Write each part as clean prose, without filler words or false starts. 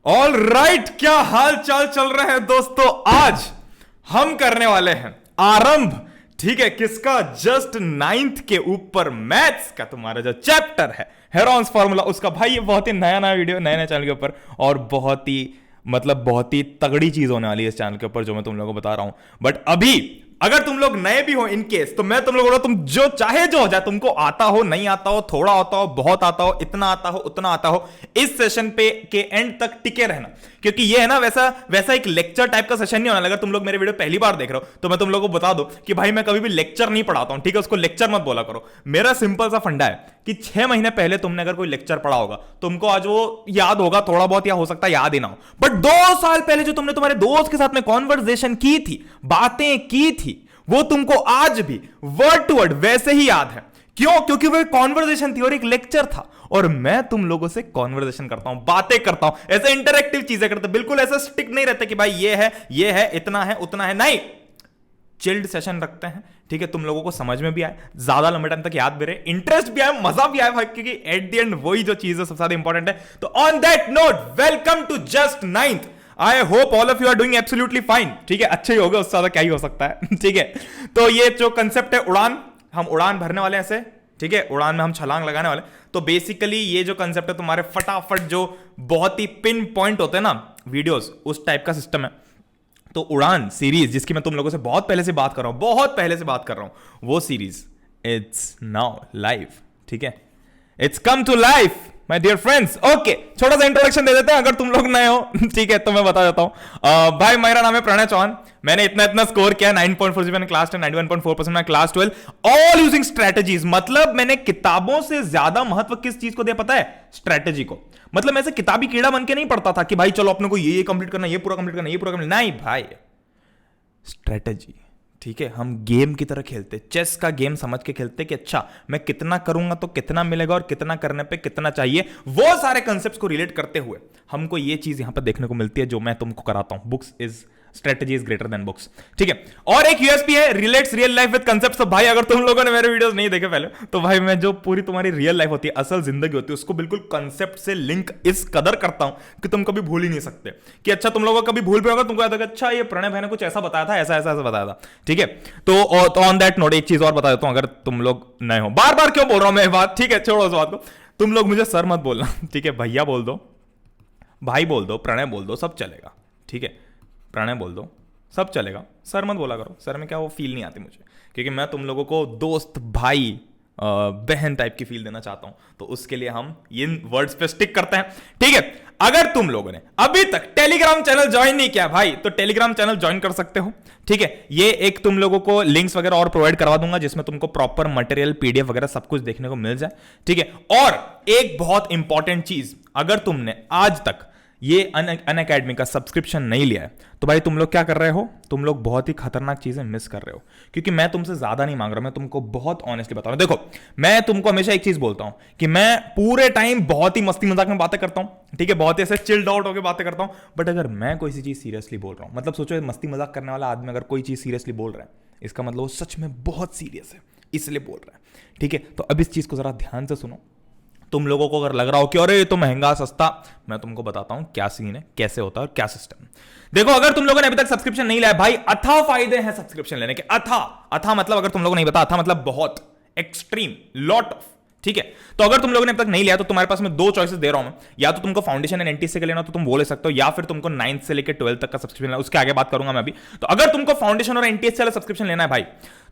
All right, क्या हाल चाल चल रहे हैं दोस्तों। आज हम करने वाले हैं आरंभ, ठीक है, किसका? जस्ट 9th के ऊपर मैथ्स का तुम्हारा जो चैप्टर है हेरॉन्स फार्मूला, उसका। भाई ये बहुत ही नया नया वीडियो, नए नए चैनल के ऊपर, और बहुत ही तगड़ी चीज होने वाली है इस चैनल के ऊपर जो मैं तुम लोगों को बता रहा हूं। बट अभी अगर तुम लोग नए भी हो इन केस, तो मैं तुम लोगों को, तुम जो चाहे जो हो जाए, तुमको आता हो नहीं आता हो, थोड़ा आता हो बहुत आता हो, इतना आता हो उतना आता हो, इस सेशन पे के एंड तक टिके रहना, क्योंकि ये है ना वैसा एक लेक्चर टाइप का सेशन नहीं होना। अगर तुम लोग मेरे वीडियो पहली बार देख रहे हो तो मैं तुम लोगों को बता दूं कि भाई मैं कभी भी लेक्चर नहीं पढ़ाता हूं, ठीक है? उसको लेक्चर मत बोला करो। मेरा सिंपल सा फंडा है कि 6 महीने पहले तुमने अगर कोई लेक्चर पढ़ा होगा, तुमको आज वो याद होगा थोड़ा बहुत, या हो सकता है याद ही ना हो। बट 2 साल पहले जो तुमने तुम्हारे दोस्त के साथ में कॉन्वर्सेशन की थी, बातें की थी, वो तुमको आज भी वर्ड टू वर्ड वैसे ही याद है। क्यों? क्योंकि वो एक कॉन्वर्सेशन थी और एक लेक्चर था, और मैं तुम लोगों से कॉन्वर्सेशन करता हूं, बातें करता हूं, ऐसे इंटरैक्टिव चीजें करते, बिल्कुल ऐसा स्टिक नहीं रहते कि भाई ये है, इतना है, उतना है, नहीं। चिल्ड सेशन रखते हैं, ठीक है? तुम लोगों को समझ में भी आए, ज्यादा लंबे टाइम तक याद भी रहे, इंटरेस्ट भी आए, मजा भी आए भाई, क्योंकि एट द एंड वही जो चीज है सबसे ज्यादा इंपॉर्टेंट है। तो on that note, welcome to just 9th। I hope all of you are doing absolutely fine, ठीक है? अच्छे ही हो गए, उससे ज्यादा क्या ही हो सकता है। ठीक है, तो ये जो कंसेप्ट है उड़ान, हम उड़ान भरने वाले हैं ऐसे, ठीक है? उड़ान में हम छलांग लगाने वाले। तो बेसिकली ये जो कंसेप्ट है तुम्हारे फटाफट जो बहुत ही पिन पॉइंट होते हैं ना वीडियोस, उस टाइप का सिस्टम है। तो उड़ान सीरीज, जिसकी मैं तुम लोगों से बहुत पहले से बात कर रहा हूं, वो सीरीज इट्स नाउ लाइव, ठीक है? It's come to life my dear friends. Okay, छोटा सा इंट्रोडक्शन दे देते हैं अगर तुम लोग नए हो, ठीक है? तो मैं बता देता हूं। भाई मेरा नाम है प्रणय चौहान, मैंने इतना स्कोर किया, 9.4 मैंने क्लास 10, 91.4% मैं क्लास 12, ऑल यूजिंग स्ट्रेटेजीज। मतलब मैंने किताबों से ज्यादा महत्व किस चीज को दिया पता है? स्ट्रेटेजी को। मतलब मैं ऐसे किताबी कीड़ा बन के नहीं पढ़ता था कि भाई चलो अपने को ये कंप्लीट करना, ये पूरा कंप्लीट करना, ये पूरा कंप्लीट, नहीं भाई, स्ट्रेटेजी, ठीक है? हम गेम की तरह खेलते, चेस का गेम समझ के खेलते कि अच्छा मैं कितना करूंगा तो कितना मिलेगा, और कितना करने पे कितना चाहिए, वो सारे कंसेप्ट्स को रिलेट करते हुए हमको ये चीज यहां पर देखने को मिलती है जो मैं तुमको कराता हूं। Books is strategy is greater than books, ठीक है? और एक यूएसपी है, relates real life with concepts. तो भाई अगर तुम लोगों ने मेरे वीडियोस नहीं देखे पहले, तो भाई मैं जो पूरी तुम्हारी रियल लाइफ होती है, असल जिंदगी होती है, उसको बिल्कुल कंसेप्ट से लिंक इस कदर करता हूं कि तुम कभी भूल ही नहीं सकते। कि अच्छा तुम लोगों को कभी भूल भी होगा, तुमको याद होगा अच्छा ये प्रणय भाई ने कुछ ऐसा बताया था, ऐसा बताया था, ठीक है? तो ऑन दैट नोट एक चीज और बता देता हूं, अगर तुम लोग नए हो, बार बार क्यों बोल रहा हूं मैं बात, ठीक है? छोड़ो उस बात को, तुम लोग मुझे सर मत बोलना, ठीक है? भैया बोल दो, भाई बोल दो, प्रणय बोल दो, सब चलेगा, ठीक है? प्रणय बोल दो, सब चलेगा, सर मत बोला करो। सर में क्या वो फील नहीं आती मुझे, क्योंकि मैं तुम लोगों को दोस्त, भाई, बहन टाइप की फील देना चाहता हूं, तो उसके लिए हम इन वर्ड्स पे स्टिक करते हैं, ठीक है? अगर तुम लोगों ने अभी तक टेलीग्राम चैनल ज्वाइन नहीं किया भाई, तो टेलीग्राम चैनल ज्वाइन कर सकते हो, ठीक है? ये एक तुम लोगों को लिंक्स वगैरह और प्रोवाइड करवा दूंगा, जिसमें तुमको प्रॉपर मटेरियल, पीडीएफ वगैरह सब कुछ देखने को मिल जाए, ठीक है? और एक बहुत इंपॉर्टेंट चीज, अगर तुमने आज तक ये अनअकैडमी का सब्सक्रिप्शन नहीं लिया है, तो भाई तुम लोग क्या कर रहे हो? तुम लोग बहुत ही खतरनाक चीजें मिस कर रहे हो, क्योंकि मैं तुमसे ज्यादा नहीं मांग रहा, मैं तुमको बहुत ऑनेस्टली बता रहा हूं। देखो, मैं तुमको हमेशा एक चीज बोलता हूं कि मैं पूरे टाइम बहुत ही मस्ती मजाक में बातें करता हूं, ठीक है? बहुत ही ऐसे चिल्ड आउट होकर बातें करता हूं, बट अगर मैं कोई सी चीज सीरियसली बोल रहा हूं, मतलब सोचो मस्ती मजाक करने वाला आदमी अगर कोई चीज सीरियसली बोल रहा है, इसका मतलब वो सच में बहुत सीरियस है, इसलिए बोल रहा है, ठीक है? तो अब इस चीज को जरा ध्यान से सुनो। तुम लोगों को अगर लग रहा हो कि अरे ये तो महंगा सस्ता, मैं तुमको बताता हूं क्या सीन है, कैसे होता है और क्या सिस्टम। देखो, अगर तुम लोगों ने अभी तक सब्सक्रिप्शन नहीं लिया भाई, अथाह फायदे हैं सब्सक्रिप्शन लेने के। अथाह मतलब, अगर तुम लोगों को नहीं पता, अथाह मतलब बहुत, एक्सट्रीम, लॉट ऑफ, ठीक है? तो अगर तुम लोगों ने अब तक नहीं लिया, तो तुम्हारे पास मैं 2 चॉइसेस दे रहा हूं मैं, या तो तुमको फाउंडेशन एंड एनटीएससी का लेना तो तुम वो ले सकते हो, या फिर तुमको 9th से लेकर 12th तक का सब्सक्रिप्शन लेना, उसके आगे बात करूंगा मैं अभी। तो अगर तुमको फाउंडेशन और एनटीएससी वाला सब्सक्रिप्शन लेना है भाई,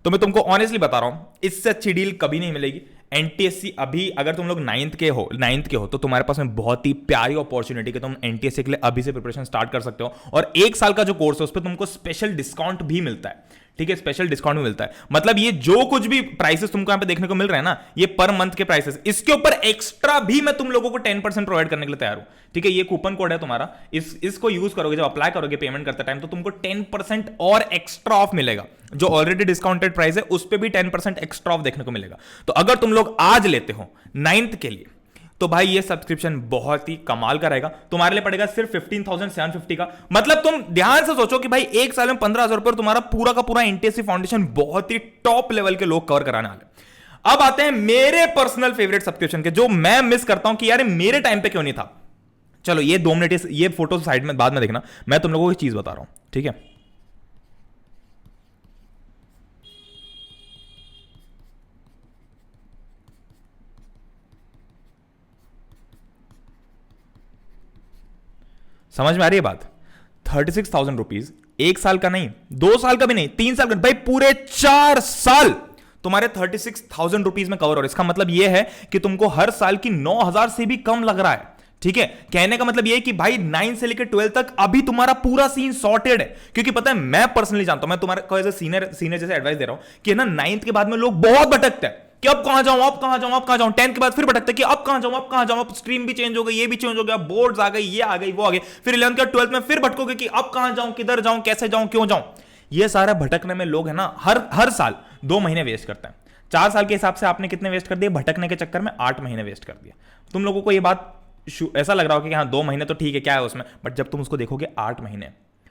तो मैं तुमको ऑनेस्टली बता रहा हूं, इससे अच्छी डील कभी नहीं मिलेगी। एनटीएससी अभी अगर तुम लोग 9th के हो तो तुम्हारे पास में बहुत ही प्यारी अपॉर्चुनिटी कि तुम एनटीएससी के लिए अभी से प्रिपरेशन स्टार्ट कर सकते हो, और 1 साल का जो कोर्स है उस पर तुमको स्पेशल डिस्काउंट भी मिलता है, ठीक है? स्पेशल डिस्काउंट भी मिलता है। मतलब ये जो कुछ भी प्राइसेस तुमको यहां पे देखने को मिल रहा है ना, ये पर मंथ के प्राइसेस, इसके ऊपर एक्स्ट्रा भी मैं तुम लोगों को 10% प्रोवाइड करने के लिए तैयार हूं, ठीक है? ये कूपन कोड है तुम्हारा, इसको यूज करोगे, जब अप्लाई करोगे पेमेंट करते टाइम, तो तुमको 10% और एक्स्ट्रा ऑफ मिलेगा। जो ऑलरेडी डिस्काउंटेड प्राइस है उस पर भी 10% एक्स्ट्रा ऑफ देखने को मिलेगा। तो अगर तुम लोग आज लेते हो 9th के लिए, तो भाई ये सब्सक्रिप्शन बहुत ही कमाल का रहेगा, तुम्हारे लिए पड़ेगा सिर्फ 15,750 का। मतलब तुम ध्यान से सोचो कि भाई 1 साल में 15,000 रुपये तुम्हारा पूरा का पूरा एनटीएससी फाउंडेशन बहुत ही टॉप लेवल के लोग कवर कराने वाले। अब आते हैं मेरे पर्सनल फेवरेट सब्सक्रिप्शन के, जो मैं मिस करता हूं कि यार मेरे टाइम पे क्यों नहीं था। चलो ये 2 मिनट ये फोटो साइड में बाद में देखना, मैं तुम लोगों को एक चीज बता रहा हूं, ठीक है। समझ में आ रही है बात? 36,000 रुपीज, 1 साल का नहीं, 2 साल का भी नहीं, 3 साल का, भाई पूरे 4 साल तुम्हारे 36,000 रुपीज में कवर हो रहा है। इसका मतलब यह है कि तुमको हर साल की 9,000 से भी कम लग रहा है, ठीक है। कहने का मतलब यह है कि भाई 9 से लेकर 12 तक अभी तुम्हारा पूरा सीन सॉर्टेड है। क्योंकि पता है, मैं पर्सनली जानता हूं, मैं तुम्हारे एज सीनियर जैसे एडवाइस दे रहा हूं कि ना 9th के बाद में लोग बहुत भटकते हैं कि अब कहां जाऊं, अब कहां जाऊं, अब कहां जाऊं। 10th के बाद फिर भटकते कि अब कहां जाऊं, अब कहां जाऊं, अब स्ट्रीम भी चेंज हो गई, ये भी चेंज हो गया, बोर्ड्स आ गई, ये आ गई, वो आ गई। फिर 11th के 12th में फिर भटकोगे कि अब कहां जाऊं, किधर जाऊं, कैसे जाऊं, क्यों जाऊं। ये सारा भटकने में लोग है ना हर साल 2 महीने वेस्ट करते हैं। 4 साल के हिसाब से आपने कितने वेस्ट कर दिए भटकने के चक्कर में? 8 महीने वेस्ट कर दिया। तुम लोगों को ये बात ऐसा लग रहा होगा कि हाँ 2 महीने तो ठीक है, क्या है उसमें, बट जब तुम उसको देखोगे 8 महीने,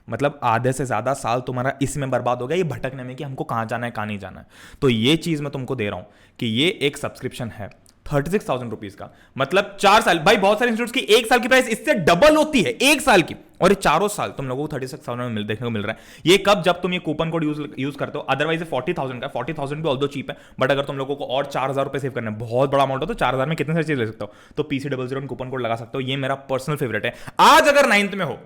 मतलब आधे से ज्यादा साल तुम्हारा इसमें बर्बाद हो गया, ये भटकने में कि हमको कहां जाना है, कहां नहीं जाना है। तो ये चीज मैं तुमको दे रहा हूं कि ये एक सब्सक्रिप्शन है 36,000 रुपीज का, मतलब 4 साल। भाई बहुत सारे इंस्टीट्यूट्स की 1 साल की प्राइस इससे डबल होती है, 1 साल की, और ये 4 साल तुम लोगों को 36,000 में देखने को मिल रहा है। ये कब? जब तुम ये कूपन कोड यूज करते हो। अदरवाइज 40,000 का, 40,000 भी ऑल्दो चीप है, बट अगर तुम लोगों को और 4,000 रुपए सेव करना है, बहुत बड़ा अमाउंट हो, तो 4,000 में कितने सारी चीज ले सकते हो, तो PC00 कूपन कोड लगा सकते हो। ये मेरा पर्सनल फेवरेट है। आज अगर 9th में हो,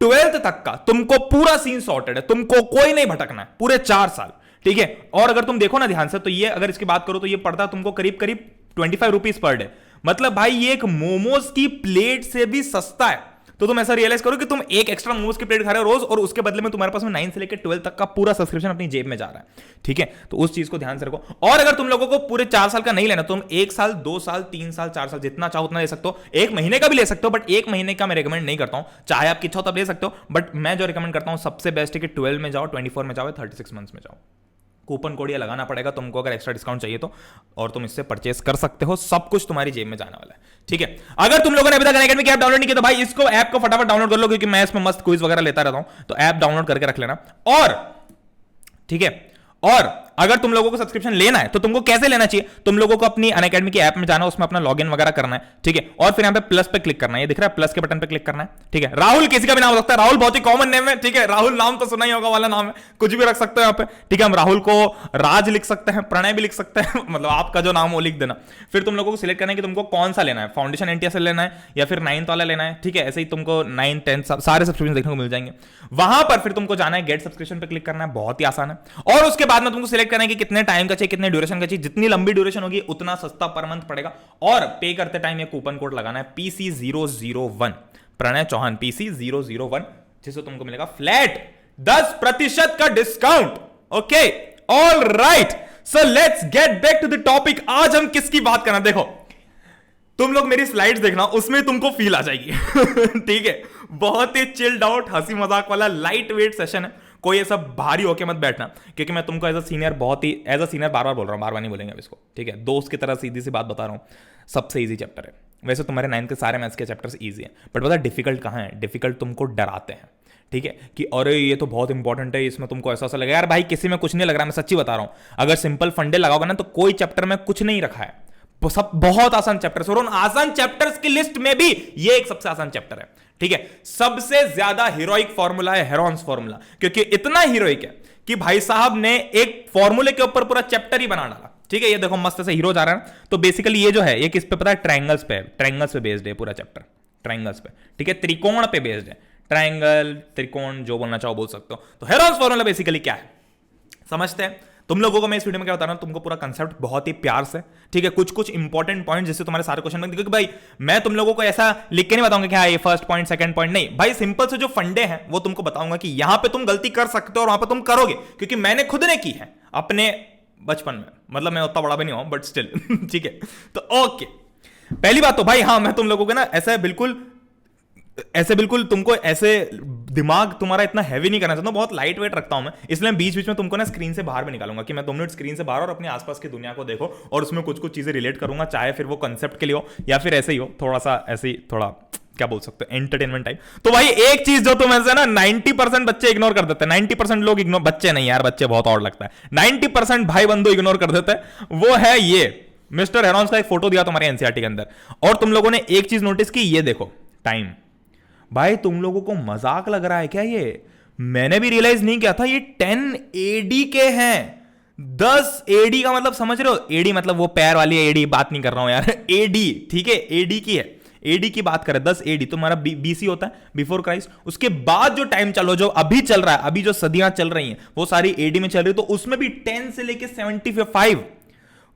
12th तक का तुमको पूरा सीन सॉर्टेड है, तुमको कोई नहीं भटकना है पूरे 4 साल, ठीक है। और अगर तुम देखो ना ध्यान से, तो ये अगर इसकी बात करो तो ये पड़ता तुमको करीब करीब 25 रुपीज पर डे। मतलब भाई ये एक मोमोज की प्लेट से भी सस्ता है। तो तुम ऐसा रियलाइज करो कि तुम एक एक्स्ट्रा मोमोज की प्लेट खा रहे हो रोज, और उसके बदले में तुम्हारे पास में 9 से लेकर 12 तक का पूरा सब्सक्रिप्शन अपनी जेब में जा रहा है, ठीक है। तो उस चीज को ध्यान से रखो। और अगर तुम लोगों को पूरे 4 साल का नहीं लेना, तुम 1 साल, 2 साल, 3 साल, 4 साल, जितना चाहो उतना ले सकते हो। 1 महीने का भी ले सकते हो, बट 1 महीने का मैं रिकमेंड नहीं करता हूं। चाहे आपकी इच्छा हो तब ले सकते हो, बट मैं जो रिकमेंड करता हूं सबसे बेस्ट है कि 12 में जाओ, 24 में जाओ, 36 मंथ्स में जाओ। कूपन कोड ये लगाना पड़ेगा तुमको अगर एक्स्ट्रा डिस्काउंट चाहिए तो, और तुम इससे परचेस कर सकते हो। सब कुछ तुम्हारी जेब में जाने वाला है, ठीक है। अगर तुम लोगों ने अभी तक अनअकैडमी की ऐप डाउनलोड नहीं किया तो भाई इसको ऐप को फटाफट डाउनलोड कर लो, क्योंकि मैं इसमें मस्त क्विज वगैरह लेता रहता हूं, तो ऐप डाउनलोड करके रख लेना। और ठीक है, और अगर तुम लोगों को सब्सक्रिप्शन लेना है तो तुमको कैसे लेना चाहिए? तुम लोगों को अपनी अनअकैडमी की ऐप में जाना है, उसमें अपना लॉगिन वगैरह करना है, ठीक है। और फिर यहां पे प्लस पे क्लिक करना है, ये दिख रहा है प्लस के बटन पे क्लिक करना है, ठीक है। राहुल किसी का भी नाम हो सकता है, राहुल बहुत ही कॉमन नेम है, ठीक है। राहुल नाम तो सुना ही होगा, वाला नाम है, कुछ भी रख सकते हो यहाँ पे, ठीक है। हम राहुल को राज लिख सकते हैं, प्रणय भी लिख सकते हैं मतलब आपका जो नाम हो लिख देना। फिर तुम लोगों को सिलेक्ट करना है कि तुमको कौन सा लेना है, फाउंडेशन NTS लेना है या फिर 9th वाला लेना है, ठीक है। ऐसे ही तुमको 9, 10 सारे सब्सक्रिप्शन देखने को मिल जाएंगे। वहां पर फिर तुमको जाना है गेट सब्सक्रिप्शन पे क्लिक करना है, बहुत ही आसान है। और उसके बाद में तुमको सिलेक्ट करना है कि कितने टाइम का चाहिए, कितने ड्यूरेशन का चाहिए। जितनी लंबी ड्यूरेशन होगी उतना सस्ता पर मंथ पड़ेगा। और पे करते टाइम ये कूपन कोड लगाना है PC001, प्रणय चौहान, PC001, जिससे तुमको मिलेगा फ्लैट 10% का discount. Okay, all right, so let's get back to the topic. आज हम किसकी बात करना, देखो तुम लोग मेरी स्लाइड्स देखना, उसमें तुमको फील आ जाएगी ठीक है। बहुत ही चिल्ड आउट, हंसी मजाक वाला लाइट वेट सेशन है। कोई ऐसा भारी होके मत बैठना, क्योंकि मैं तुमको एज अ सीनियर बार बार बोल रहा हूँ, बार बार नहीं बोलेंगे अब इसको, ठीक है। दोस्त की तरह सीधी सी बात बता रहा हूँ, सबसे इजी चैप्टर है। वैसे तुम्हारे 9th के सारे मैथ्स के चैप्टर्स इजी है, बट पता डिफिकल्ट कहाँ है? डिफिकल्ट तुमको डराते हैं, ठीक है, कि अरे ये तो बहुत इंपॉर्टेंट है, इसमें तुमको ऐसा लगेगा। यार भाई किसी में कुछ नहीं लग रहा, मैं सच्ची बता रहा हूँ। अगर सिंपल फंडे लगाओगे ना तो कोई चैप्टर में कुछ नहीं रखा है, सब बहुत आसान चैप्टर्स, और उन आसान चैप्टर्स की लिस्ट में भी ये एक सबसे आसान चैप्टर है, ठीक है। सबसे ज्यादा हीरोइक फॉर्मूला है हेरॉन्स फॉर्मूला, क्योंकि इतना हीरोइक है कि भाई साहब ने एक फॉर्मूले के ऊपर पूरा चैप्टर ही बना डाला, ठीक है। ये देखो मस्त से हीरो जा रहा है। तो बेसिकली ये जो है ये किस पे पता है? ट्रायंगल्स पे बेस्ड है पूरा चैप्टर, ट्रायंगल्स पे, ठीक है। त्रिकोण पे बेस्ड है, ट्रायंगल, त्रिकोण, जो बोलना चाहो बोल सकते हो। तो हेरॉन्स फॉर्मूला बेसिकली क्या है समझते हैं। तुम लोगों को मैं इस वीडियो में क्या बता रहा हूं, तुमको पूरा कंसेप्ट बहुत ही प्यार से, ठीक है, कुछ इंपॉर्टेंट पॉइंट जिससे तुम्हारे सारे क्वेश्चन में, क्योंकि भाई मैं तुम लोगों को ऐसा लिख के नहीं बताऊंगा कि हाँ ये फर्स्ट पॉइंट सेकंड पॉइंट, नहीं भाई, सिंपल से जो फंडे हैं वो तुमको बताऊंगा कि यहां पे तुम गलती कर सकते हो और वहां पे तुम करोगे, क्योंकि मैंने खुद ने की है अपने बचपन में। मतलब मैं उतना बड़ा भी नहीं हूं बट स्टिल ठीक है। तो ओके, पहली बात तो भाई हाँ, मैं तुम लोगों को ना ऐसे बिल्कुल तुमको ऐसे दिमाग तुम्हारा इतना हैवी नहीं करना चाहता हूं, बहुत लाइट वेट रखता हूं मैं, इसलिए बीच बीच में तुमको ना स्क्रीन से बाहर भी निकालूंगा कि मैं 2 मिनट स्क्रीन से बाहर और अपने आसपास की दुनिया को देखो और उसमें कुछ चीजें रिलेट करूंगा, चाहे फिर वो कंसेप्ट के लिए हो या फिर ऐसे ही हो, थोड़ा सा ऐसे ही, थोड़ा क्या बोल सकते हो, एंटरटेनमेंट टाइप। तो भाई एक चीज जो तुम ऐसे ना 90% बच्चे इग्नोर कर देते हैं, 90% लोग इग्नोर, बच्चे नहीं यार, बच्चे बहुत और लगता है, 90% भाई बंधु इग्नोर कर देते हैं, वो है ये मिस्टर हेरॉन्स का एक फोटो दिया तुम्हारे एनसीईआरटी के अंदर, और तुम लोगों ने एक चीज नोटिस की, ये देखो टाइम, भाई तुम लोगों को मजाक लग रहा है क्या? ये मैंने भी रियलाइज नहीं किया था, ये 10 एडी के हैं। 10 एडी का मतलब समझ रहे हो? एडी मतलब वो पैर वाली एडी बात नहीं कर रहा हूं यार, एडी, ठीक है, एडी की है, एडी की बात करें। 10 एडी तुम्हारा बीसी होता है, बिफोर क्राइस्ट। उसके बाद जो टाइम चलो, जो अभी चल रहा है, अभी जो सदियां चल रही हैं वो सारी एडी में चल रही है, तो उसमें भी 10 से लेके 75।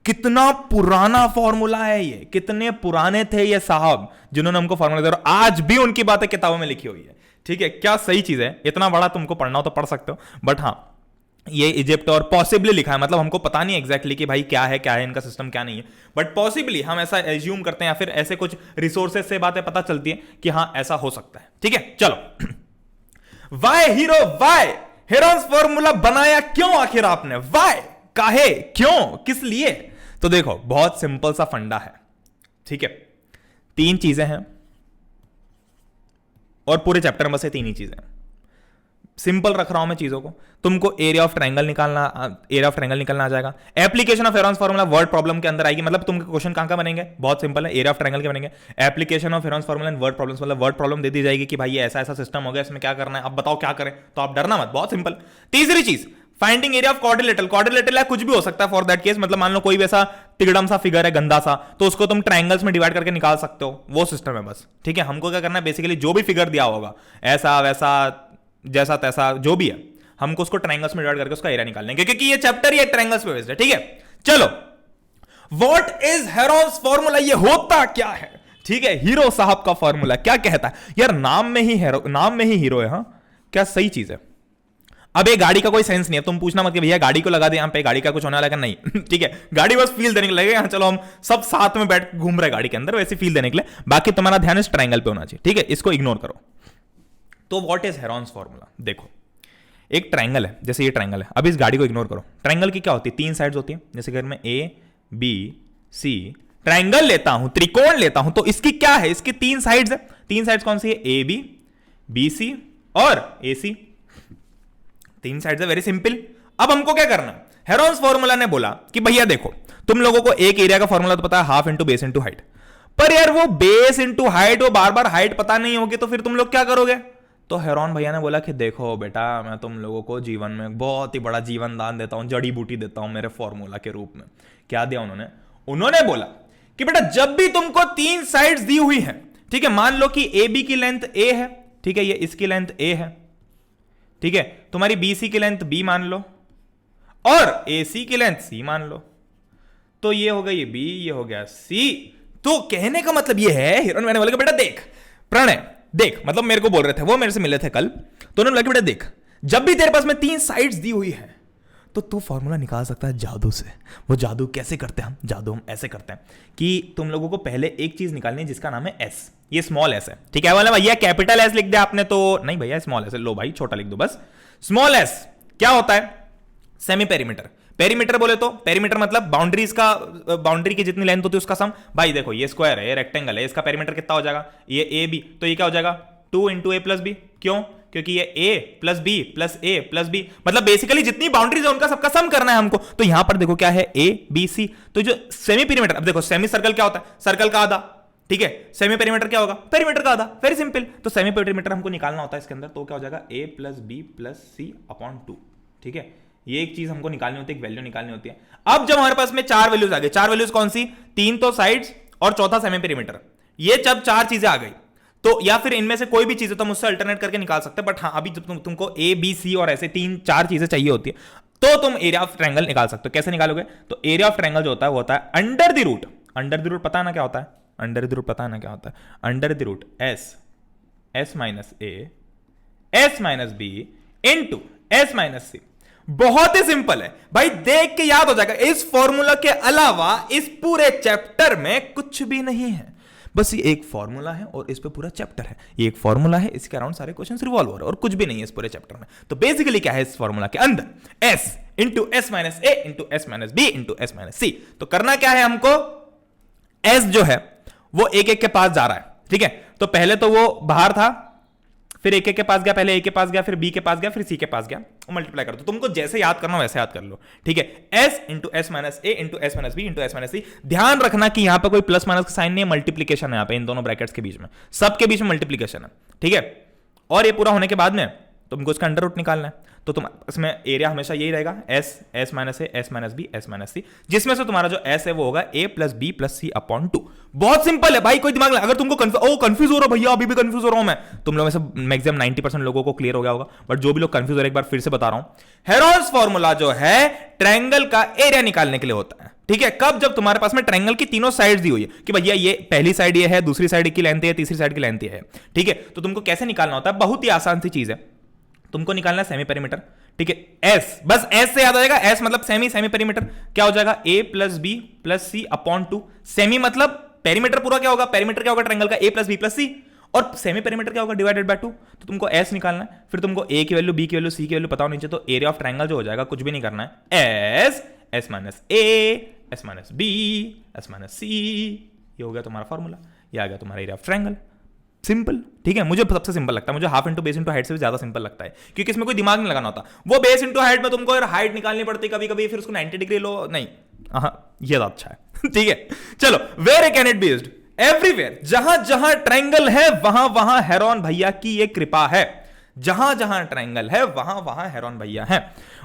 कितना पुराना फॉर्मूला है ये, कितने पुराने थे ये साहब जिन्होंने हमको फॉर्मूला दिया, और आज भी उनकी बातें किताबों में लिखी हुई है। ठीक है, क्या सही चीज है। इतना बड़ा तुमको पढ़ना हो तो पढ़ सकते हो, बट हाँ ये इजिप्ट और पॉसिबली लिखा है, मतलब हमको पता नहीं एग्जैक्टली कि भाई क्या है इनका सिस्टम क्या नहीं है, बट पॉसिबली हम ऐसा एज्यूम करते हैं, या फिर ऐसे कुछ रिसोर्सेज से बातें पता चलती है कि हाँ ऐसा हो सकता है। ठीक है, चलो why Hero, why Heron's formula बनाया क्यों आखिर आपने? वाई, काहे, क्यों, किस लिए? तो देखो बहुत सिंपल सा फंडा है। ठीक है, 3 चीजें हैं और पूरे चैप्टर में बस ये 3 ही चीजें हैं। सिंपल रख रहा हूं मैं चीजों को। तुमको एरिया ऑफ ट्रायंगल निकालना आ जाएगा। Application of Heron's formula word problem के अंदर आएगी, मतलब तुमके क्वेश्चन कहां बनेंगे? बहुत सिंपल है, एरिया ऑफ ट्रायंगल के बनेंगे। Application of Heron's formula and word problems, मतलब वर्ड प्रॉब्लम दे दी जाएगी कि भाई ये ऐसा ऐसा सिस्टम हो गया, इसमें क्या करना है, अब बताओ क्या करें, तो आप डरना मत, बहुत सिंपल। तीसरी चीज finding area of quadrilateral. Quadrilateral है कुछ भी हो सकता है फॉर दैट केस, मतलब मान लो कोई भी ऐसा तिगड़म सा फिगर है गंदा सा, तो उसको तुम ट्रायंगल्स में डिवाइड करके निकाल सकते हो, वो सिस्टम है बस। ठीक है, हमको क्या करना है बेसिकली, जो भी फिगर दिया होगा ऐसा वैसा जैसा तैसा जो भी है, हमको उसको ट्रायंगल्स में डिवाइड करके उसका एरिया निकालने, क्योंकि ये चैप्टर ये ट्रायंगल्स पे बेस्ड है। ठीक है, चलो व्हाट इज हेरॉन्स फॉर्मूला, ये होता क्या है? ठीक है, हीरो साहब का फॉर्मूला क्या कहता है? यार नाम में ही हीरो है। हाँ, क्या सही चीज है। अब ये गाड़ी का कोई सेंस नहीं है, तुम पूछना मत कि भैया गाड़ी को लगा दे यहां पे, गाड़ी का कुछ होने वाला है नहीं। ठीक है, गाड़ी बस फील देने के लगे, यहां चलो हम सब साथ में बैठ घूम रहे गाड़ी के अंदर, वैसे फील देने के लिए, बाकी तुम्हारा ध्यान इस ट्रायंगल पे होना चाहिए। ठीक है, इसको इग्नोर करो। तो व्हाट इज हेरॉन्स फॉर्मूला? देखो एक ट्रायंगल है, जैसे ये ट्रायंगल है, अब इस गाड़ी को इग्नोर करो। ट्रायंगल की क्या होती है? 3 साइड्स होती है, जैसे अगर मैं ए बी सी ट्रायंगल लेता हूं, त्रिकोण लेता हूं, तो इसकी क्या है? इसकी 3 साइड्स है। 3 साइड्स कौन सी है? ए बी सी और ए सी। 3 साइड्स है, वेरी सिंपल। अब हमको क्या करना? हेरॉन्स फॉर्मूला ने बोला कि भैया देखो, तुम लोगों को एक एरिया का फॉर्मूला तो पता है, half into base into height, पर यार वो बेस इंटू हाइट, वो बार बार हाइट पता नहीं होगी, तो फिर तुम लोग क्या करोगे? तो हेरॉन भैया ने बोला कि देखो बेटा, मैं तुम लोगों को जीवन में बहुत ही बड़ा जीवन दान देता हूं, जड़ी बूटी देता हूं मेरे फॉर्मूला के रूप में। क्या दिया उन्होंने बोला कि बेटा जब भी तुमको 3 साइड्स दी हुई है, ठीक है, मान लो कि ए बी की लेंथ ए है, ठीक है, ये इसकी लेंथ ए है, ठीक है, तुम्हारी बी सी की लेंथ बी मान लो और ए सी की लेंथ सी मान लो, तो ये हो गया ये बी, ये हो गया सी। तो कहने का मतलब ये है, हिरन मैंने बोला कि बेटा देख प्रणय देख, मतलब मेरे को बोल रहे थे, वो मेरे से मिले थे कल, तो उन्होंने बोला कि बेटा देख, जब भी तेरे पास में 3 साइड्स दी हुई है तो तू फॉर्मूला निकाल सकता है जादू से। वो जादू कैसे करते हैं हम? जादू हम ऐसे करते हैं कि तुम लोगों को पहले एक चीज निकालनी है जिसका नाम है एस। ये स्मॉल एस है, ठीक है, वाला भैया कैपिटल एस लिख दिया आपने, तो नहीं भैया स्मॉल एस, लो भाई छोटा लिख दो बस। स्मॉल एस क्या होता है? Semi perimeter. पेरीमीटर बोले तो पेरीमीटर मतलब बाउंड्रीज का, बाउंड्री की जितनी लेंथ होती है उसका सम। भाई देखो ये स्क्वायर है, ये रेक्टेंगल है, इसका पेरीमीटर कितना हो जाएगा? ये ए बी, तो ये क्या हो जाएगा? 2 इंटू ए प्लस बी। क्यों? क्योंकि ये a plus B plus A plus B, मतलब बेसिकली जितनी बाउंड्रीज है उनका सबका सम करना है हमको। तो यहां पर देखो क्या है, a b c, तो जो सेमी पेरीमीटर, अब देखो सेमी सर्कल क्या होता है? सर्कल का आधा, ठीक है, सेमी पेरीमीटर क्या होगा? पेरीमीटर का आधा, वेरी सिंपल। तो सेमी पेरीमीटर हमको निकालना होता है इसके अंदर, तो क्या हो जाएगा? a plus B plus C upon 2, ठीक है, ये एक चीज हमको निकालनी होती है, एक वैल्यू निकालनी होती है। अब जब हमारे पास में 4 वैल्यूज आ गई, 4 वैल्यूज कौन सी? 3 तो साइड्स और चौथा सेमी पेरीमीटर, ये जब 4 चीजें आ गई तो या फिर इनमें से कोई भी चीजें तो मुझसे अल्टरनेट करके निकाल सकते हैं, बट हाँ अभी जब तुमको ए बी सी और ऐसे 3-4 चीजें चाहिए होती है तो तुम एरिया ऑफ ट्रायंगल निकाल सकते हो। कैसे निकालोगे? तो एरिया ऑफ ट्रायंगल जो होता है वो होता है under the root, under the root पता है ना क्या होता है? अंडर द रूट पता है ना क्या होता है? Under the root s minus A S minus b into s minus c. बहुत ही सिंपल है भाई, देख के याद हो जाएगा। इस फॉर्मूला के अलावा इस पूरे चैप्टर में कुछ भी नहीं है, बस ये एक फॉर्मूला है और इस पे पूरा चैप्टर है। ये एक फॉर्मूला है, इसके अराउंड सारे क्वेश्चंस रिवॉल्व हो रहे हैं और कुछ भी नहीं है इस पूरे चैप्टर में। तो बेसिकली क्या है इस फॉर्मूला के अंदर? s into s minus a into s minus b into s minus c. तो करना क्या है हमको? s जो है वो एक एक के पास जा रहा है, ठीक है, तो पहले तो वो बाहर था, फिर एक एक के पास गया, पहले ए के पास गया, फिर बी के पास गया, फिर सी के पास गया, मल्टीप्लाई कर दो, तुमको जैसे याद करना वैसे याद कर लो, ठीक है। s into s minus a into s minus b into s minus c. ध्यान रखना कि यहां पर कोई प्लस माइनस का साइन नहीं है, मल्टीप्लीकेशन है यहां पे, इन दोनों ब्रैकेट्स के बीच में, सबके बीच में मल्टीप्लीकेशन है, ठीक है। और ये पूरा होने के बाद में तुमको इसका अंडर रूट निकालना है, तो तुम इसमें एरिया हमेशा यही रहेगा, एस माइनस ए, S minus B, S minus c, जिसमें से तुम्हारा जो एस है वो होगा a plus B plus C upon 2। बहुत सिंपल है भाई, कोई दिमाग नहीं। अगर तुमको कंफ्यूज हो रहा भैया, अभी भी कंफ्यूज हो रहा हूं मैं, तुम लोगों में से मैक्सिमम 90% लोगों को क्लियर हो गया होगा, बट जो भी लोग कंफ्यूज हो रहे, एक बार फिर से बता रहा हूं, हेरोन्स फॉर्मूला जो है ट्रायंगल का एरिया निकालने के लिए होता है, ठीक है। कब? जब तुम्हारे पास में ट्रायंगल की तीनों साइड्स दी हुई है कि भैया ये पहली साइड ये है, दूसरी साइड की लेंथ है, तीसरी साइड की लेंथ ये है, ठीक है। तो तुमको कैसे निकालना होता है? बहुत ही आसान सी चीज है, तुमको निकालना है सेमी पेरीमीटर, ठीक है। एस, बस एस से याद आ जाएगा, एस मतलब सेमी, सेमी पेरीमीटर क्या हो जाएगा? ए प्लस बी प्लस सी अपॉन 2। सेमी मतलब पेरीमीटर पूरा क्या होगा? पेरीमीटर क्या होगा ट्रायंगल का? ए प्लस बी प्लस सी, और सेमी पेरीमीटर क्या होगा? Divided by 2। तो तुमको एस निकालना है, फिर तुमको ए की वैल्यू, बी की वैल्यू, सी की वैल्यू पता होनी चाहिए, तो एरिया ऑफ ट्रायंगल जो हो जाएगा, कुछ भी नहीं करना है, एस, एस माइनस ए, S minus B, S minus c, ये हो गया तुम्हारा फॉर्मूला, ये आ गया तुम्हारा एरिया ऑफ ट्रायंगल। सिंपल, ठीक है। मुझे सबसे सिंपल लगता है, मुझे half into base into height से भी ज्यादा सिंपल लगता है, क्योंकि इसमें कोई दिमाग नहीं लगाना होता। वो बेस इंटू हाइट में तुमको हाइट निकालनी पड़ती कभी कभी, फिर उसको 90 डिग्री लो, नहीं, ये तो अच्छा है ठीक है। चलो, where can it be used? Everywhere, जहां जहां ट्रायंगल है वहां वहां हेरोन भैया की ये कृपा है, जहां जहां ट्रायंगल है वहां वहां हेरोन भैया है।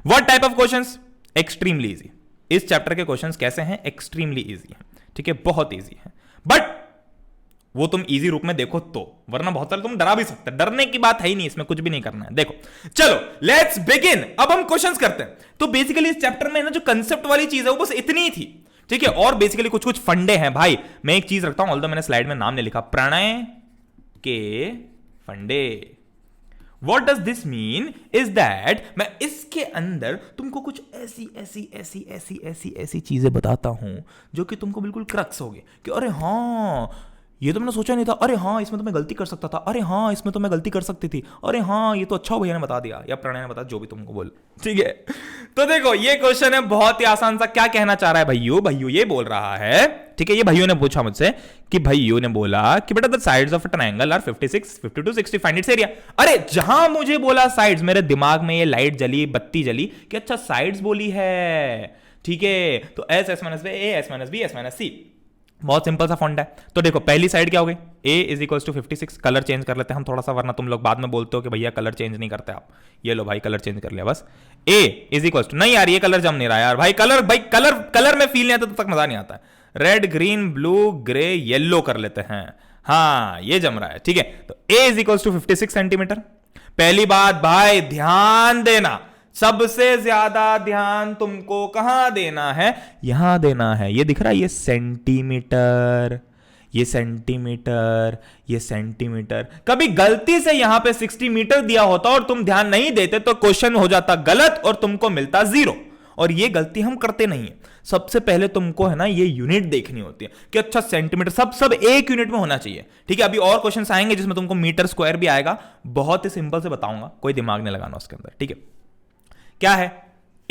What type of questions? Extremely easy. इस चैप्टर के क्वेश्चंस कैसे हैं? एक्सट्रीमली इजी है, ठीक है, बहुत इजी है, बट वो तुम इजी रूप में देखो तो, वरना बहुत सारे तुम डरा भी सकते हैं, डरने की बात है ही नहीं, इसमें कुछ भी नहीं करना है। देखो, चलो लेट्स बिगिन। अब हम क्वेश्चंस करते हैं। तो बेसिकली इस चैप्टर में ना जो कंसेप्ट वाली चीज है वो बस इतनी ही थी, ठीक है। और बेसिकली कुछ कुछ फंडे हैं भाई। मैं एक चीज रखता हूं, ऑल्दो मैंने स्लाइड में नाम नहीं लिखा, प्रणय के फंडे। What does this mean is that मैं इसके अंदर तुमको कुछ ऐसी ऐसी ऐसी ऐसी ऐसी ऐसी चीजें बताता हूं जो कि तुमको बिल्कुल क्रक्स होगी कि अरे हाँ, ये तो मैंने सोचा नहीं था, अरे हाँ इसमें तो मैं गलती कर सकता था, अरे हाँ इसमें तो मैं गलती कर सकती थी, अरे हाँ ये तो अच्छा भैया ने बता दिया या प्रणय ने बता, जो भी तुमको बोल, ठीक है। तो देखो ये क्वेश्चन है बहुत ही आसान सा। क्या कहना चाह रहा है भाइयों? भाइयों ये बोल रहा है, ठीक है, ये भाइयों ने पूछा मुझसे कि भाइयों ने बोला कि बेटा the sides of a triangle are 56, 52, 60, find its area. अरे जहां मुझे बोला साइड्स, मेरे दिमाग में ये लाइट जली, बत्ती जली कि अच्छा साइड्स बोली है, ठीक है। तो s, S minus b, a, S minus B, S minus c, बहुत सिंपल सा फॉन्ट है। तो देखो पहली साइड क्या हो गई? a is equal to 56। Colour change कर लेते हैं हम थोड़ा सा, वरना तुम लोग बाद में बोलते हो कि भैया कलर चेंज नहीं करते आप। ये लो भाई, कलर चेंज कर लिया बस। a इज इक्वल टू, नहीं यार ये कलर जम नहीं रहा यार भाई, कलर में फील नहीं आता, तब तक मजा नहीं आता। Red, green, blue, grey, yellow कर लेते हैं, हाँ ये जम रहा है, ठीक है। तो a is equal to 56 centimetre. पहली बात भाई ध्यान देना, सबसे ज्यादा ध्यान तुमको कहां देना है? यहां देना है। ये दिख रहा है, ये सेंटीमीटर, ये सेंटीमीटर, ये सेंटीमीटर। कभी गलती से यहां पे 60 मीटर दिया होता और तुम ध्यान नहीं देते तो क्वेश्चन हो जाता गलत और तुमको मिलता 0। और ये गलती हम करते नहीं है। सबसे पहले तुमको है ना ये यूनिट देखनी होती है कि अच्छा सेंटीमीटर सब एक यूनिट में होना चाहिए, ठीक है। अभी और क्वेश्चन आएंगे जिसमें तुमको मीटर स्क्वायर भी आएगा, बहुत ही सिंपल से बताऊंगा, कोई दिमाग नहीं लगाना उसके अंदर, ठीक है। क्या है?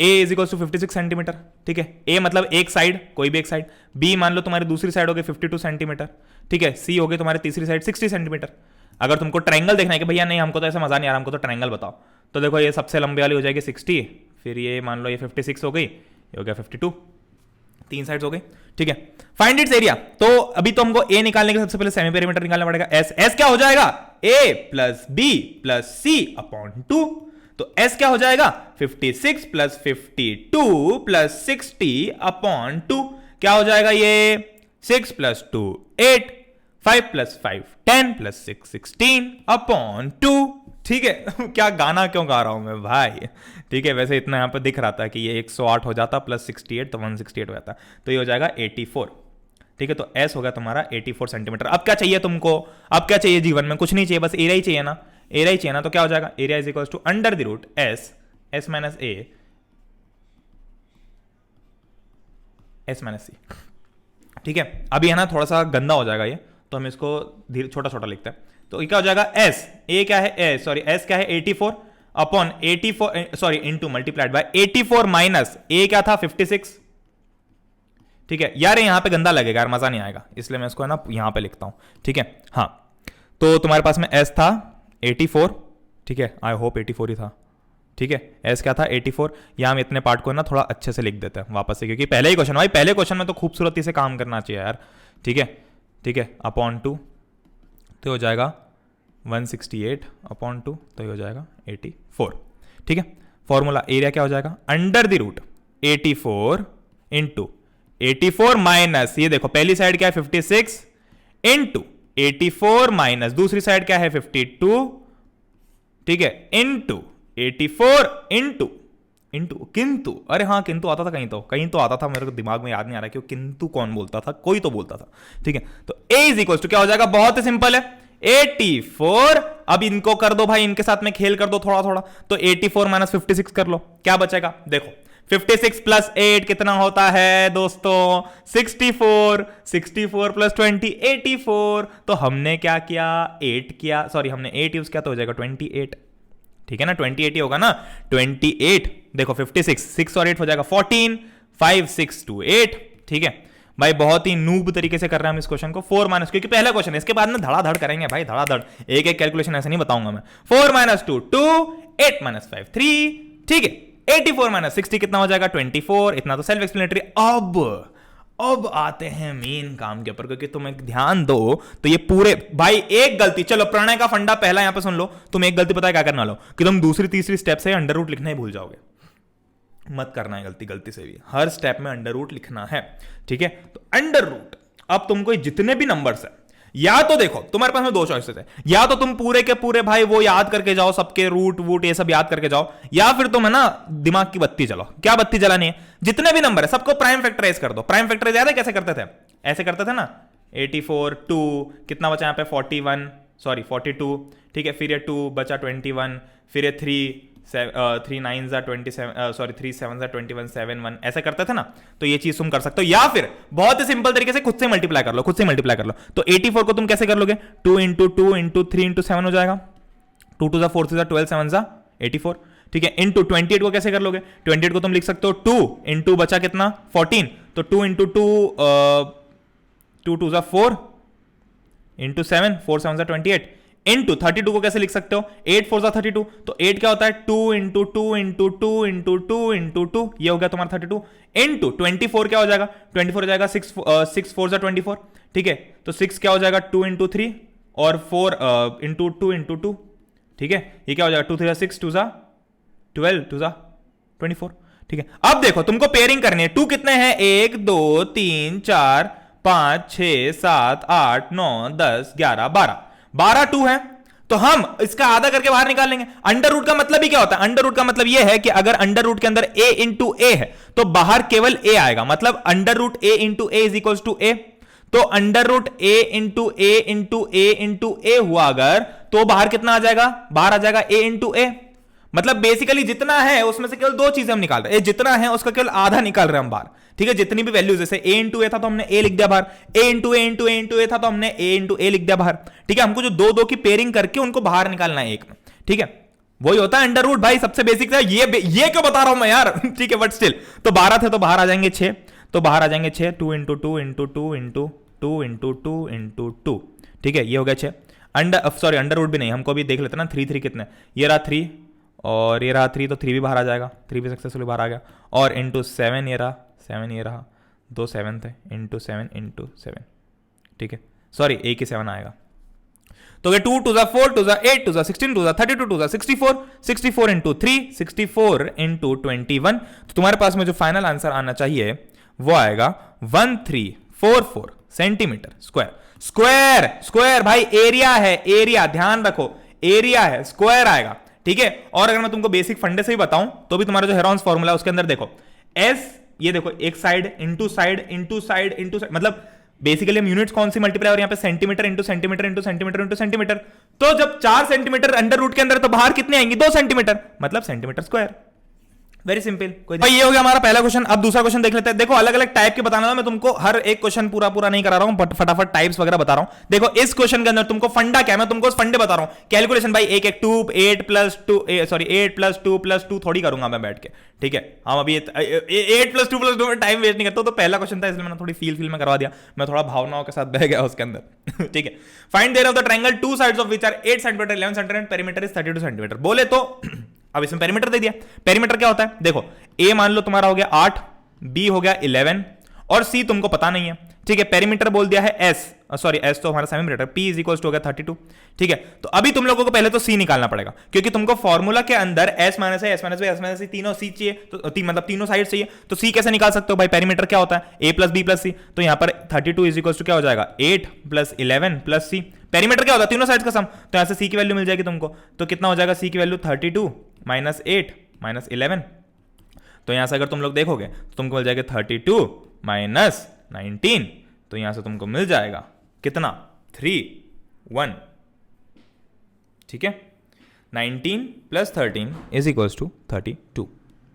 a is equal to 56 centimetre, ठीक है। a मतलब एक साइड, कोई भी एक साइड। b मान लो तुम्हारी दूसरी साइड हो गई 52 सेंटीमीटर, ठीक है। c हो गई तुम्हारी तीसरी साइड 60 सेंटीमीटर। अगर तुमको ट्रायंगल देखना है कि भैया नहीं हमको तो ऐसा मजा नहीं आ रहा, हमको तो ट्रायंगल बताओ, तो देखो ये सबसे लंबी वाली हो जाएगी 60, फिर ये मान लो ये 56 हो गई, ये हो गया 52, 3 साइड्स हो गई, ठीक है। Find its area. तो अभी तो हमको a निकालने के सबसे पहले सेमी पेरीमीटर निकालना पड़ेगा। s क्या हो जाएगा? a plus b plus c upon 2। तो s क्या हो जाएगा? 56 प्लस 52 प्लस 60 अपॉन 2। क्या हो जाएगा ये? 6 प्लस 2 8, 5 प्लस 5 10 प्लस 6 16 अपॉन 2, ठीक है। क्या गाना क्यों गा रहा हूं मैं भाई, ठीक है। वैसे इतना यहां पर दिख रहा था कि ये 108 हो जाता प्लस 68 तो 168 हो जाता, तो ये हो जाएगा 84, ठीक है। तो s हो गया तुम्हारा 84 सेंटीमीटर। अब क्या चाहिए तुमको? अब क्या चाहिए जीवन में? कुछ नहीं चाहिए, बस एरिया ही चाहिए ना, एरिया ही चाहिए ना। तो क्या हो जाएगा? Area is equal to under the root s minus A S minus c, ठीक है। अभी है ना थोड़ा सा गंदा हो जाएगा ये, तो हम इसको धीरे छोटा छोटा लिखते हैं। तो ये क्या हो जाएगा? एस, ए क्या है? एस क्या है? 84 upon 84 sorry into multiplied by 84 minus a क्या था? 56, ठीक है। यार यहां पे गंदा लगेगा यार, मजा नहीं आएगा, इसलिए मैं इसको है ना यहां पे लिखता हूं, ठीक है। हाँ तो तुम्हारे पास में एस था 84, ठीक है, आई होप 84 ही था, ठीक है, एस क्या था 84। यहाँ हम इतने पार्ट को ना थोड़ा अच्छे से लिख देते हैं वापस से, क्योंकि पहले ही क्वेश्चन भाई, पहले क्वेश्चन में तो खूबसूरती से काम करना चाहिए यार। ठीक है, ठीक है, अपॉन 2 तो हो जाएगा 168 अपॉन 2 तो ये हो जाएगा 84। ठीक है, फॉर्मूला एरिया क्या हो जाएगा, under the root 84 into 84 minus, ये देखो पहली साइड क्या है 56 इंटू 84 माइनस दूसरी साइड क्या है 52, ठीक है, इंटू 84 इंटू इंटू किंतु, अरे हाँ किंतु आता था कहीं तो आता था, मेरे को दिमाग में याद नहीं आ रहा कि वो किंतु कौन बोलता था, कोई तो बोलता था। ठीक है, तो a इज इक्वल टू क्या हो जाएगा, बहुत ही सिंपल है 84। अब इनको कर दो भाई, इनके साथ में खेल कर दो थोड़ा थोड़ा, तो 84 माइनस 56 कर लो, क्या बचेगा देखो 56 प्लस 8 कितना होता है दोस्तों 64, 64 प्लस 20 84। तो हमने क्या किया 8 किया, सॉरी हमने 8 यूज किया तो हो जाएगा 28। ठीक है ना, 28 ही होगा ना 28। देखो 56 6 और 8 हो जाएगा 14, 5 6 2 8। ठीक है भाई, बहुत ही नूब तरीके से कर रहे हैं हम इस क्वेश्चन को। 4 माइनस, क्योंकि पहला क्वेश्चन है, इसके बाद में धड़ाधड़ करेंगे भाई, धड़ाधड़ एक एक कैलकुलेशन ऐसे नहीं बताऊंगा मैं। 4 माइनस 2 2, 8 माइनस 5 3। ठीक है, 84 माइनस 60 कितना हो जाएगा 24। इतना तो सेल्फ एक्सप्लेनेटरी। अब आते हैं मेन काम के ऊपर, क्योंकि तुम एक ध्यान दो तो ये पूरे भाई एक गलती, चलो प्रणय का फंडा पहला यहां पे सुन लो, तुम एक गलती पता है क्या करना लो, कि तुम दूसरी तीसरी स्टेप से अंडर रूट लिखना ही भूल जाओगे। मत करना है गलती से भी, हर स्टेप में अंडर रूट लिखना है। ठीक है, तो अंडर रूट, अब तुमको जितने भी नंबर्स है, या तो देखो तुम्हारे पास में दो चॉइसेस है, या तो तुम पूरे के पूरे भाई वो याद करके जाओ, सबके रूट वूट ये सब याद करके जाओ, या फिर तुम है ना दिमाग की बत्ती जलाओ। क्या बत्ती जलानी है, जितने भी नंबर है सबको प्राइम फैक्टराइज कर दो। प्राइम फैक्टराइज याद है कैसे करते थे, ऐसे करते थे ना 84 2 कितना बचा यहाँ पे 42। ठीक है, फिर ये 2 बचा 21, फिर ये 3 9 27, सॉरी 3 7 21 7 1, ऐसा करते थे ना। तो ये चीज तुम कर सकते हो, या फिर बहुत ही सिंपल तरीके से खुद से मल्टीप्लाई कर लो, तो 84 को तुम कैसे कर लोगे, 2 इंटू 2 इंटू 3 इंटू 7 हो जाएगा, 2 2 4 3 12 7 84। ठीक है, इंटू 28 को कैसे कर लोगे, 28 को तुम लिख सकते हो 2 इंटू बचा कितना 14, तो 2 इंटू 2 2 2 4 इंटू 7 4 7 28, इंटू 32 को कैसे लिख सकते हो, 8 4 32, तो 8 क्या होता है 2 इंटू 2 इंटू 2 इंटू 2 इंटू 2, ये हो गया तुम्हारा 32, इंटू 24 क्या हो जाएगा, 24 हो जाएगा 6 4 24। ठीक है, तो 6 क्या हो जाएगा 2 इंटू 3 और 4 इंटू 2 इंटू 2। ठीक है, ये क्या हो जाएगा 2 3 6 2 12 2 24। ठीक है, अब देखो तुमको पेयरिंग करनी है, 2 कितने हैं 1 2 3 4 5 6 7 8 9 10 11 12 2 है, तो हम इसका आधा करके बाहर निकाल लेंगे। अंडर रूट का मतलब ही क्या होता है, अंडर रूट का मतलब ये है कि अगर अंडर रूट के अंदर a इंटू ए है तो बाहर केवल a आएगा, मतलब under root a into a is equal to a. तो under root a into a into a into a हुआ अगर, तो बाहर कितना आ जाएगा, बाहर आ जाएगा a इंटू ए। मतलब बेसिकली जितना है उसमें से केवल दो चीजें हम निकाल रहे हैं, जितना है उसका केवल आधा निकाल रहे हैं हम बाहर। ठीक है, जितनी भी वैल्यूज, जैसे a इंटू ए था तो हमने a लिख दिया बाहर, a into a into a into a था तो हमने a इंटू ए लिख दिया बाहर। ठीक है, हमको जो दो की पेयरिंग करके उनको बाहर निकालना है एक में। ठीक है, वही होता है अंडर रूट भाई, सबसे बेसिक था ये क्यों बता रहा हूं मैं यार। ठीक है, बट स्टिल, तो 12 थे तो बाहर आ जाएंगे 6, तो बाहर आ जाएंगे 6, 2 into 2 into 2 into 2 into 2 into 2। ठीक है, ये हो गया 6। अंडर रूट भी नहीं, हमको भी देख लेते ना 3 कितने, ये रहा 3 और ये रहा 3, तो 3 भी बाहर आ जाएगा, 3 भी सक्सेसफुली बाहर आ गया, और इंटू 7 ये रहा 7, ये रहा 2 7 थे, इंटू 7 इंटू 7। ठीक है, सॉरी एक ही 7 आएगा, तो 2 2 4 2 8 2 16 2 32 2 64 64 इंटू 3 64 इंटू 21। तो तुम्हारे पास में जो फाइनल आंसर आना चाहिए वो आएगा 1344 सेंटीमीटर स्क्वायर। स्क्वायर भाई एरिया है, एरिया ध्यान रखो, एरिया है, स्क्वायर आएगा। ठीक है, और अगर मैं तुमको बेसिक फंडे से ही बताऊं तो भी तुम्हारा जो हेरॉन्स फॉर्मूला है उसके अंदर देखो एस, ये देखो एक side into side into side into side, मतलब बेसिकली हम यूनिट्स कौन सी मल्टीप्लाई, और यहाँ पे centimetre into centimetre into centimetre into centimetre. तो जब 4 सेंटीमीटर अंडर रूट के अंदर तो बाहर कितने आएंगे 2 सेंटीमीटर, मतलब सेंटीमीटर स्क्वायर। Very simple. कोई ये हो गया हमारा पहला क्वेश्चन। अब दूसरा क्वेश्चन देख लेते हैं। देखो अलग अलग टाइप के बताना था, मैं तुमको हर एक क्वेश्चन पूरा नहीं करा रहा हूं, फटाफट टाइप्स वगैरह बता रहा हूं। देखो इस क्वेश्चन के अंदर तुमको फंडा क्या है, मैं तुमको फंडे बता रहा हूं। कैलकुलेशन भाई 1 1 2 8 प्लस 2 सॉरी 8 प्लस 2 प्लस 2 थोड़ी करूंगा मैं बैठ के, ठीक है। हम अभी 8 प्लस 2 प्लस 2 में टाइम वेस्ट नहीं करता। तो पहला क्वेश्चन था इसलिए मैंने थोड़ी फील में करवा दिया, मैं थोड़ा भावनाओं के साथ बह गया उसके अंदर, ठीक है। Find there of the triangle two sides of which are 8 centimetre 11 centimetre, perimeter is 32 centimetre. बोले तो अब इसमें पेरीमीटर दे दिया। पेरीमीटर क्या होता है, देखो ए मान लो तुम्हारा हो गया 8, बी हो गया 11 और सी तुमको पता नहीं है, ठीक है। पेरीमीटर बोल दिया है एस, सॉरी एस तो हमारा semi metre, P is equal to हो गया 32, ठीक है। तो अभी तुम लोगों को पहले तो सी निकालना पड़ेगा, क्योंकि तुमको फॉर्मूला के अंदर एस माइनस है, s minus B, S minus c, तीनों सी चाहिए, तो मतलब तीनों साइड चाहिए। तो सी कैसे निकाल सकते हो भाई, पेरीमीटर क्या होता है, ए प्लस बी प्लस सी। तो यहां पर 32 इज इक्वल टू क्या हो जाएगा, 8 प्लस 11 प्लस सी। पेरीमीटर क्या होता है, तीनों साइड का सम। तो यहां से सी की वैल्यू मिल जाएगी तुमको, तो कितना हो जाएगा सी की वैल्यू 32 माइनस 8 माइनस 11। तो यहां से अगर तुम लोग देखोगे तो तुमको मिल जाएगा 32 माइनस 19, तो यहां से तुमको मिल जाएगा कितना 3 1, ठीक है। 19 प्लस 13 इज इक्वल टू 32,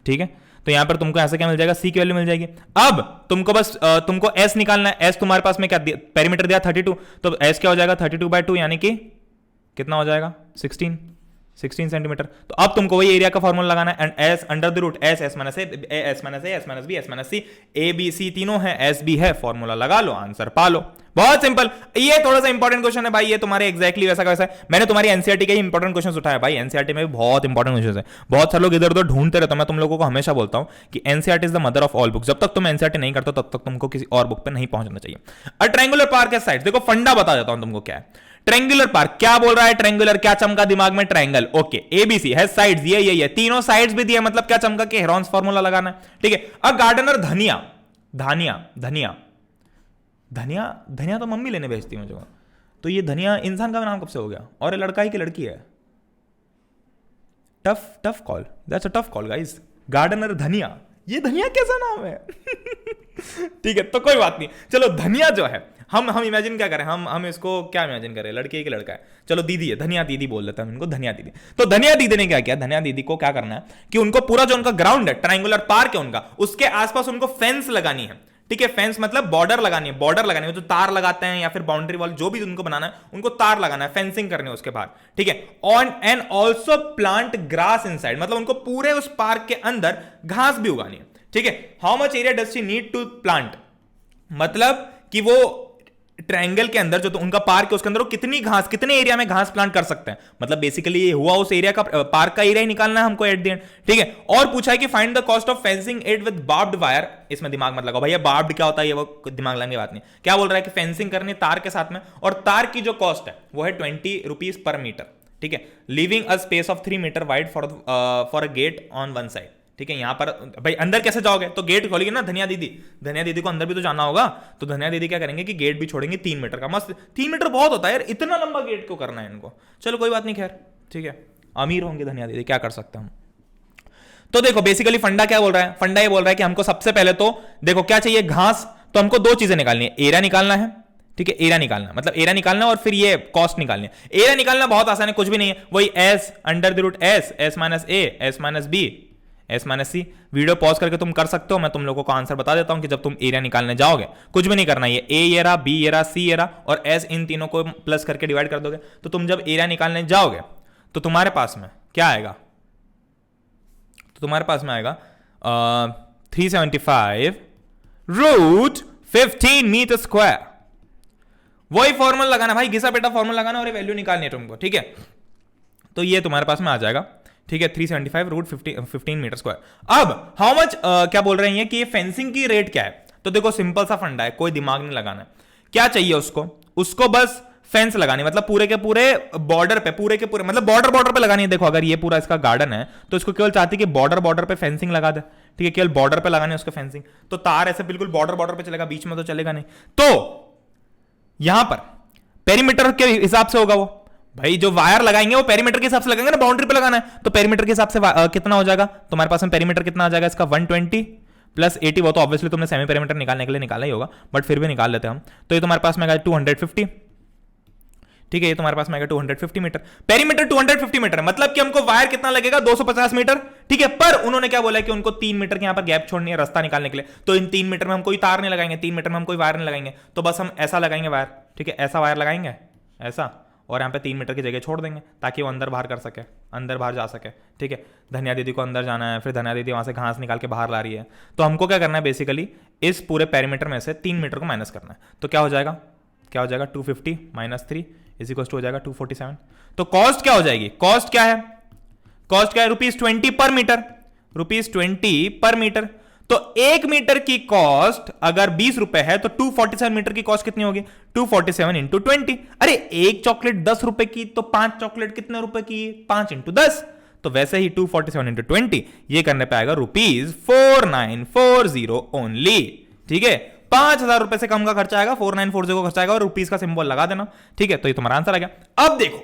ठीक है। तो यहां पर तुमको ऐसे क्या मिल जाएगा, सी की वैल्यू मिल जाएगी। अब तुमको बस तुमको एस निकालना है। एस तुम्हारे पास में क्या पेरीमीटर दिया 32, तो एस क्या हो जाएगा 32/2 यानी कि कितना हो जाएगा 16 सेंटीमीटर। तो अब तुमको वही एरिया का फॉर्मूला लगाना है, and S under the root S, S minus A, S minus A, S minus B, S minus C, A B C तीनों है, एस बी है, फॉर्मूला लगा लो, आंसर पा लो। बहुत सिंपल। ये थोड़ा सा इंपॉर्टेंट क्वेश्चन है भाई, ये तुम्हारे एग्जैक्टली वैसा का वैसा है। मैंने तुम्हारी एनसीईआरटी के ही इंपॉर्टेंट क्वेश्चन उठाया भाई, एनसीईआरटी में भी बहुत इंपॉर्टेंट क्वेश्चन है। बहुत सारे लोग इधर उधर ढूंढते रहते हो, मैं तुम लोगों को हमेशा बोलता हूं कि NCERT is the mother of all books. जब तक तुम एनसीईआरटी नहीं करते तब तक तुमको किसी और बुक पे नहीं पहुंचना चाहिए। अ ट्रायंगुलर पार्क है साइड, देखो फंडा बता देता हूं तुमको क्या है। ट्रायंगुलर पार्क क्या बोल रहा है, ट्रायंगुलर क्या चमका दिमाग में, ट्रायंगल, ओके। एबीसी है साइड्स, ये तीनों साइड्स भी दिया, मतलब क्या चमका के हेरॉन्स फार्मूला लगाना है, ठीक है। अब गार्डनर धनिया, धनिया धनिया धनिया धनिया तो मम्मी लेने भेजती है मुझे, तो ये धनिया इंसान का नाम कब से हो गया, और ये लड़का ही की लड़की है। Tough call, that's a tough call guys. Gardener धनिया, ये धनिया कैसा नाम है ठीक है, तो कोई बात नहीं। चलो धनिया जो है, हम इमेजिन क्या करें, हम इसको क्या इमेजिन करें, लड़के की लड़का है, चलो दीदी है, धनिया दीदी बोल देते हैं इनको, धनिया दीदी। तो धनिया दीदी ने क्या किया, धनिया दीदी को क्या करना है कि उनको पूरा जो उनका ग्राउंड है, ट्रायंगुलर पार्क है उनका, उसके आसपास उनको फेंस लगानी है, ठीक है। फेंस मतलब बॉर्डर लगानी है, बॉर्डर लगानी है, जो तार लगाते हैं या फिर बाउंड्री वॉल, जो भी उनको बनाना है, उनको तार लगाना है, फेंसिंग करनी है उसके बाहर, ठीक है। On and also plant grass inside, मतलब उनको पूरे उस पार्क के अंदर घास भी उगानी है, ठीक है। How much area does she need to plant, मतलब कि वो ट्रायंगल के अंदर जो तो उनका पार्क है उसके अंदर वो कितनी घास, कितने एरिया में घास प्लांट कर सकते हैं, मतलब बेसिकली ये हुआ उस एरिया का, पार्क का एरिया ही निकालना है हमको एट द एंड, ठीक है। और पूछा है कि find the cost of fencing it with barbed wire. इसमें दिमाग मत लगाओ भैया, बार्ब्ड क्या होता है ये वो दिमाग लगाने की बात नहीं। क्या बोल रहा है कि फेंसिंग करनी तार के साथ में, और तार की जो कॉस्ट है वो है 20 रुपीज पर मीटर, ठीक है। Living a space of 3 metre wide for a gate on one side, ठीक है। यहां पर भाई अंदर कैसे जाओगे, तो गेट खोलेगी ना धनिया दीदी को अंदर भी तो जाना होगा, तो धनिया दीदी क्या करेंगे कि गेट भी छोड़ेंगे 3 मीटर का। मस्त, 3 मीटर बहुत होता है यार, इतना लंबा गेट क्यों करना है इनको, चलो कोई बात नहीं, खैर ठीक है, अमीर होंगे धनिया दीदी, क्या कर सकते हैं हम। तो देखो बेसिकली फंडा क्या बोल रहा है, फंडा ये बोल रहा है कि हमको सबसे पहले तो देखो क्या चाहिए, घास। तो हमको दो चीजें निकालनी है, एरिया निकालना है, ठीक है। एरिया निकालना मतलब एरिया निकालना और फिर ये कॉस्ट निकालनी है। एरिया निकालना बहुत आसान है, कुछ भी नहीं है, वही S under the root S, S minus A, S minus B, S minus C. Video pause करके तुम कर सकते हो, मैं तुम लोगों को आंसर बता देता हूं कि जब तुम एरिया निकालने जाओगे कुछ भी नहीं करना, ये ए ये रहा, बी ये रहा, सी ये रहा और एस, इन तीनों को प्लस करके डिवाइड कर दोगे। तो तुम जब एरिया निकालने जाओगे तो तुम्हारे पास में क्या आएगा, तो तुम्हारे पास में आएगा 375√15 मीटर स्क्वायर। वही फॉर्मूला लगाना भाई, घिसा पेटा फॉर्मूला लगाना और ये वैल्यू निकालनी है तुमको, ठीक है। तो ये तुम्हारे पास में आ जाएगा, ठीक है, 375√15 मीटर स्क्वायर। अब हाउ मच क्या बोल रहे हैं ये कि ये फेंसिंग की रेट क्या है, तो देखो सिंपल सा फंडा है, कोई दिमाग नहीं लगाना है। क्या चाहिए उसको बस फेंस लगानी, मतलब पूरे के पूरे बॉर्डर पे, पूरे के पूरे मतलब बॉर्डर पे लगानी है। देखो अगर ये पूरा इसका गार्डन है तो इसको केवल चाहती है कि बॉर्डर पे फेंसिंग लगा दे, ठीक है, केवल बॉर्डर पे लगानी है उसको फेंसिंग। तो तार ऐसे बिल्कुल बॉर्डर पे चलेगा, बीच में तो चलेगा नहीं। तो यहां पर पेरीमीटर के हिसाब से होगा वो, भाई जो वायर लगाएंगे वो पेरीमीटर के हिसाब से लगाएंगे ना, बाउंड्री पे लगाना है तो पेरीमीटर के हिसाब से कितना हो जाएगा तुम्हारे पास में, पेरीमीटर कितना आ जाएगा इसका 120 प्लस 80। वो तो ऑब्वियसली तुमने सेमी पेरीमीटर निकालने के लिए निकाला ही होगा, बट फिर भी निकाल लेते हैं हम। तो ये तुम्हारे पास में 250, ठीक है, ये तुम्हारे पास में 250 मीटर। पेरीमीटर 250 मीटर है, मतलब कि हमको वायर कितना लगेगा 250 मीटर, ठीक है। पर उन्होंने क्या बोला कि उनको 3 मीटर के यहां पर गैप छोड़नी है रास्ता निकालने के लिए। तो इन 3 मीटर में हम कोई तार नहीं लगाएंगे, 3 मीटर में हम कोई वायर नहीं लगाएंगे, तो बस हम ऐसा लगाएंगे वायर, ठीक है, ऐसा वायर लगाएंगे ऐसा, और यहाँ पे 3 मीटर की जगह छोड़ देंगे ताकि वो अंदर बाहर कर सके, अंदर बाहर जा सके, ठीक है। धनिया दीदी को अंदर जाना है, फिर धनिया दीदी वहाँ से घास निकाल के बाहर ला रही है, तो हमको क्या करना है बेसिकली इस पूरे पेरीमीटर में से 3 मीटर को माइनस करना है। तो क्या हो जाएगा 250 - 3 इज इक्वल टू हो जाएगा 247। तो कॉस्ट क्या हो जाएगी, कॉस्ट क्या है, कॉस्ट क्या है? ₹20 पर मीटर, ₹20 पर मीटर। तो 1 मीटर की कॉस्ट अगर ₹20 है तो 247 मीटर की कॉस्ट कितनी होगी? 247 इंटू 20। अरे एक चॉकलेट ₹10 की, तो 5 चॉकलेट कितने रुपए की? 5 इंटू 10। तो वैसे ही 247 इंटू 20 ये करने पे आएगा ₹4940 ओनली। ठीक है, 5,000 रुपए से कम का खर्चा आएगा, 4940 का खर्चा आएगा, और रुपीस का सिंबल लगा देना। ठीक है, तो ये तुम्हारा आंसर आ गया। अब देखो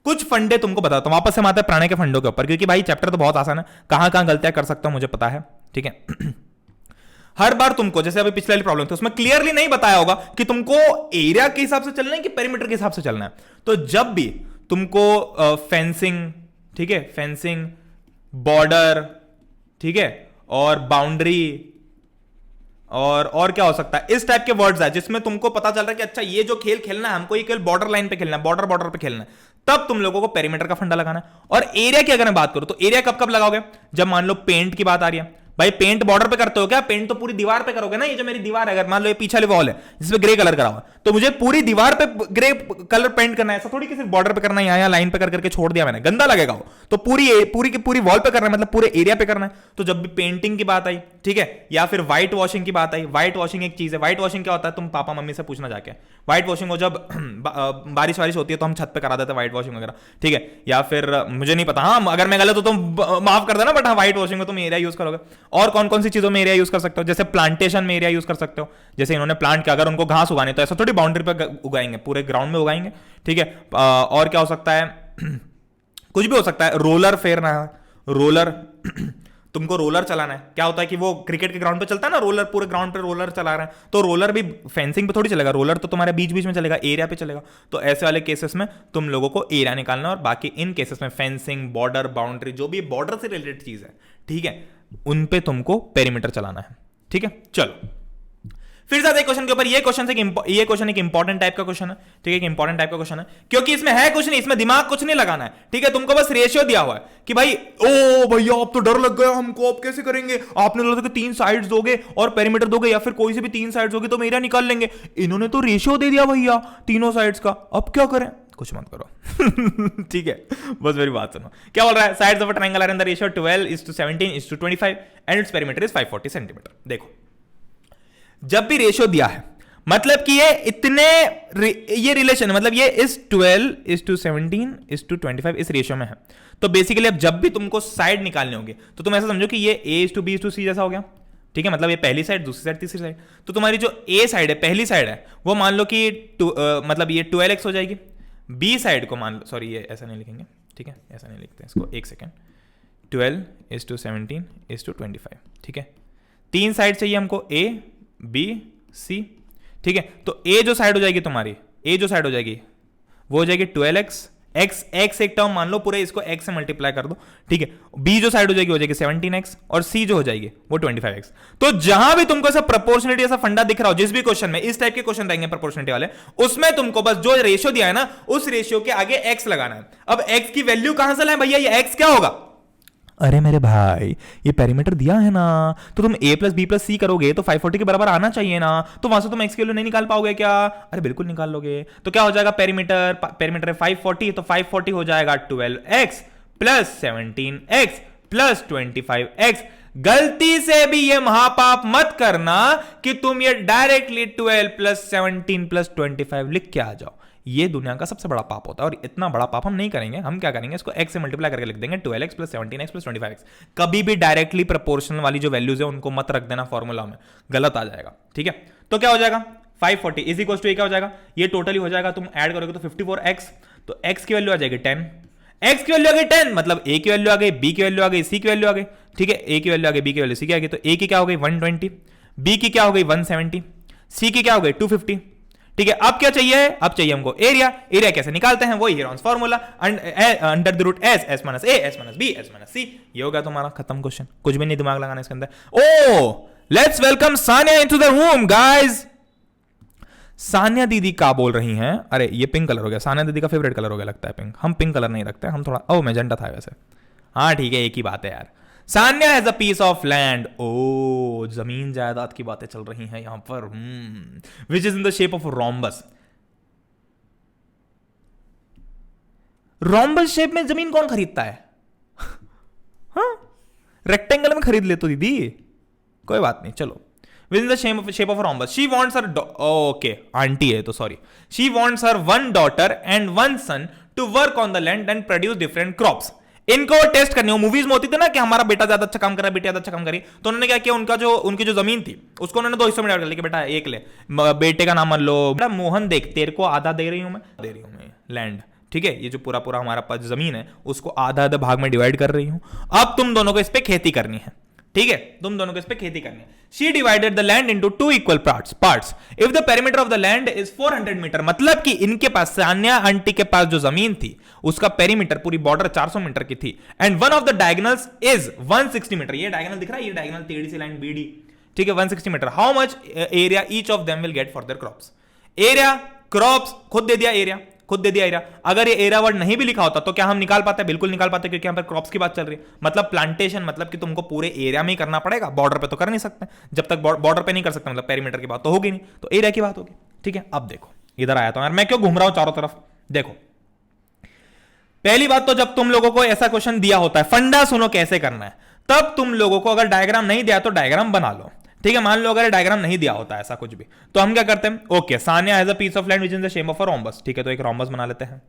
कुछ फंडे तुमको बताता हूं, वापस से आते हैं पुराने के फंडों के ऊपर, क्योंकि भाई चैप्टर तो बहुत आसान है, कहां कहां गलतियां कर सकता हूं मुझे पता है। ठीक है हर बार तुमको, जैसे अभी पिछले वाली प्रॉब्लम थी उसमें क्लियरली नहीं बताया होगा कि तुमको एरिया के हिसाब से चलना है कि पेरीमीटर के हिसाब से चलना है। तो जब भी तुमको फेंसिंग, ठीक है, फेंसिंग, बॉर्डर, ठीक है, और बाउंड्री, और क्या हो सकता है, इस टाइप के वर्ड्स है जिसमें तुमको पता चल रहा है कि अच्छा ये जो खेल खेलना है हमको, ये खेल बॉर्डर लाइन पे खेलना है, बॉर्डर पे खेलना है, तब तुम लोगों को पेरीमीटर का फंडा लगाना है। और एरिया की अगर मैं बात करूं तो एरिया कब कब लगाओगे? जब मान लो पेंट की बात आ रही है। भाई पेंट बॉर्डर पे करते हो क्या? पेंट तो पूरी दीवार पे करोगे ना। ये जो मेरी दीवार है, अगर मान लो ये पीछे वाली वॉल है जिसपे ग्रे कलर करा हुआ, तो मुझे पूरी दीवार पे ग्रे कलर पेंट करना है, ऐसा थोड़ी कि सिर्फ बॉर्डर पे करना है, यहाँ लाइन पे कर करके छोड़ दिया मैंने, गंदा लगेगा वो। तो पूरी की पूरी वॉल पे करना है, मतलब पूरे एरिया पे करना है। तो जब भी पेंटिंग की बात आई, ठीक है, या फिर व्हाइट वॉशिंग की बात आई, व्हाइट वॉशिंग एक चीज है। व्हाइट वॉशिंग क्या होता है तुम पापा मम्मी से पूछना जाके। व्हाइट वॉशिंग हो जब बारिश वारिश होती है तो हम छत पे करा देते हैं व्हाइट वॉशिंग वगैरह, ठीक है, या फिर मुझे नहीं पता, हाँ अगर मैं गलत हो तो माफ कर देना, बट हाँ व्हाइट वॉशिंग में तुम एरिया यूज करोगे। और कौन कौन सी चीजों में एरिया यूज कर सकते हो? जैसे प्लांटेशन में एरिया यूज कर सकते हो, जैसे इन्होंने प्लांट किया, अगर उनको घास उगाने तो ऐसा थोड़ी बाउंड्री पे उगाएंगे, पूरे ग्राउंड में उगाएंगे। ठीक है, और क्या हो सकता है? कुछ भी हो सकता है। रोलर फेरना है, रोलर तुमको रोलर चलाना है। क्या होता है कि वो क्रिकेट के ग्राउंड पे चलता है ना रोलर, पूरे ग्राउंड पे रोलर चला रहे हैं, तो रोलर भी फेंसिंग पे थोड़ी चलेगा, रोलर तो तुम्हारे बीच बीच में चलेगा, एरिया पे चलेगा। तो ऐसे वाले केसेस में तुम लोगों को एरिया निकालना, और बाकी इन केसेस में फेंसिंग, बॉर्डर, बाउंड्री, जो भी बॉर्डर से रिलेटेड चीज है, ठीक है, उन पे तुमको पेरीमीटर चलाना है। ठीक है, चलो फिर से एक क्वेश्चन के ऊपर। ये क्वेश्चन एक इंपॉर्टेंट टाइप का क्वेश्चन है। ठीक है, एक इंपॉर्टेंट टाइप का क्वेश्चन है, क्योंकि इसमें है कुछ नहीं, इसमें दिमाग कुछ नहीं लगाना है। ठीक है, तुमको बस रेशियो दिया हुआ है कि भाई ओ भैया अब तो डर लग गया हमको, अब कैसे करेंगे? आपने बोला था कि 3 साइड्स दोगे और पेरीमीटर दोगे, या फिर कोई से भी 3 साइड्स दोगे तो हम एरिया निकाल लेंगे। इन्होंने तो रेशियो दे दिया भैया तीनों साइड्स का, अब क्या करें? कुछ मत करो ठीक है, बस मेरी बात सुनो। क्या बोल रहा है? Sides of a triangle are in the ratio 12:17:25 and its perimeter is 540 centimetre. देखो जब भी रेशियो दिया है, मतलब कि ये रिलेशन, मतलब ये इस 12:17:25 इस रेशियो में है। तो बेसिकली अब जब भी तुमको साइड निकालने होंगे तो तुम ऐसा समझो कि ये A:B:C जैसा हो गया। ठीक है, मतलब ये पहली साइड, दूसरी साइड, तीसरी साइड। तो तुम्हारी जो A साइड है, पहली साइड है, वो मान लो कि मतलब ये 12x हो जाएगी। B साइड को मान लो, सॉरी ये ऐसा नहीं लिखेंगे, ठीक है, ऐसा नहीं लिखते इसको, एक सेकेंड, 12:17:25। ठीक है, 3 साइड चाहिए हमको, A B C। ठीक है, तो A जो साइड हो जाएगी तुम्हारी, A जो साइड हो जाएगी वो हो जाएगी 12x, x एक टर्म मान लो, पूरे इसको x से मल्टीप्लाई कर दो। ठीक है, B जो साइड हो जाएगी 17x, और C जो हो जाएगी वो 25x। तो जहां भी तुमको ऐसा प्रोपोर्शनलिटी ऐसा फंडा दिख रहा हो, जिस भी क्वेश्चन में इस टाइप के क्वेश्चन रहेंगे प्रोपोर्शनलिटी वाले, उसमें तुमको बस जो रेशियो दिया है ना, उस रेशियो के आगे x लगाना है। अब x की वैल्यू कहां से लाए भैया? ये x क्या होगा? अरे मेरे भाई ये पेरीमीटर दिया है ना, तो तुम A+B+C करोगे तो 540 के बराबर आना चाहिए ना, तो वहां से तुम x की वैल्यू नहीं निकाल पाओगे क्या? अरे बिल्कुल निकाल लोगे। तो क्या हो जाएगा? पेरीमीटर है 540, तो 540 हो जाएगा 12x + 17x + 25x। गलती से भी ये महापाप मत करना कि तुम ये डायरेक्टली 12 + 17 + 25 लिख के आ जाओ। ये दुनिया का सबसे बड़ा पाप होता है, और इतना बड़ा पाप हम नहीं करेंगे। हम क्या करेंगे? इसको x से मल्टीप्लाई करके लिख देंगे, 12x + 17x + 25x। कभी भी डायरेक्टली प्रोपोर्शनल वाली जो वैल्यूज है उनको मत रख देना फॉर्मूला में, गलत आ जाएगा। ठीक है, तो क्या हो जाएगा? 540 इज इक्वल टू क्या हो जाएगा? ये टोटली हो जाएगा, तुम ऐड करोगे तो 54x, तो x की वैल्यू आ जाएगी 10, x की वैल्यू आ गई 10, मतलब a की वैल्यू आ गई, b की वैल्यू आ गई, c की वैल्यू आ गई। ठीक है, a की वैल्यू आ गई, b की वैल्यू, c की आ गई, तो a की क्या हो गई 120, b की क्या हो गई 170, c की क्या हो गई 250। ठीक है, अब क्या चाहिए? अब चाहिए हमको एरिया। एरिया कैसे निकालते हैं? वही Heron's formula, under the root s, s - a, s - b, s - c। ये होगा तुम्हारा खत्म क्वेश्चन, कुछ भी नहीं दिमाग लगाना इसके अंदर। Oh let's welcome Sania into the room guys. Sania दीदी क्या बोल रही हैं? अरे ये पिंक कलर हो गया, सानिया दीदी का फेवरेट कलर हो गया लगता है पिंक। हम पिंक कलर नहीं रखते, हम थोड़ा मैजेंटा था वैसे। हाँ ठीक है, एक ही बात है यार। Sania has a piece of land. ओ जमीन जायदाद की बातें चल रही हैं यहां पर, which is in the shape of rhombus. Rhombus shape में जमीन कौन खरीदता है? रेक्टेंगल में खरीद ले तो दीदी, कोई बात नहीं, चलो। Within the shape of rhombus she wants her, okay aunty है तो sorry, she wants her one daughter and one son to work on the land and produce different crops. इनको टेस्ट करनी हो, मूवीज में होती थी ना कि हमारा बेटा ज्यादा अच्छा काम कर रहा है, बेटा ज्यादा अच्छा काम करी, तो उन्होंने क्या किया, उनकी जो जमीन थी उसको उन्होंने दो हिस्सों में डिवाइड कर लिया कि बेटा एक ले, बेटे का नाम मान लो बेटा मोहन, देख तेरे को आधा दे रही हूं मैं लैंड, ठीक है, ये जो पूरा पूरा हमारा पास जमीन है उसको आधा आधा भाग में डिवाइड कर रही हूं, अब तुम दोनों को इस पे खेती करनी है, ठीक है, तुम दोनों को इस पे खेती करनी है। She divided the land into two equal parts if the perimeter of the land is 400 metre, मतलब कि इनके पास सान्या आंटी के पास जो जमीन थी उसका पेरीमीटर पूरी बॉर्डर 400 मीटर की थी, and one of the diagonals is 160 metre, ये डायगोनल दिख रहा है, ये डायगोनल टेढ़ी सी लाइन बीडी, ठीक है, 160 metre. How much area each of them will get for their crops, area crops खुद दे दिया, एरिया, अगर ये एरिया वर्ड नहीं भी लिखा होता तो क्या हम निकाल पाते? बिल्कुल निकाल पाते, क्योंकि यहां पर क्रॉप्स की बात चल रही है, मतलब प्लांटेशन, मतलब कि तुमको पूरे एरिया में ही करना पड़ेगा, बॉर्डर पे तो कर नहीं सकते, जब तक बॉर्डर पे नहीं कर सकते, मतलब पेरीमीटर की बात तो होगी नहीं, तो एरिया की बात होगी, ठीक है। अब देखो इधर आया तो यार मैं क्यों घूम रहा हूं चारों तरफ, देखो पहली बात तो जब तुम लोगों को ऐसा क्वेश्चन दिया होता है, फंडा सुनो कैसे करना है, तब तुम लोगों को अगर डायग्राम नहीं दिया तो डायग्राम बना लो, ठीक है। मान लो अगर डायग्राम नहीं दिया होता ऐसा कुछ भी, तो हम क्या करते हैं, okay Sanya has a piece of land which is the shape of a rhombus, ठीक है, तो एक रोम्बस बना लेते हैं,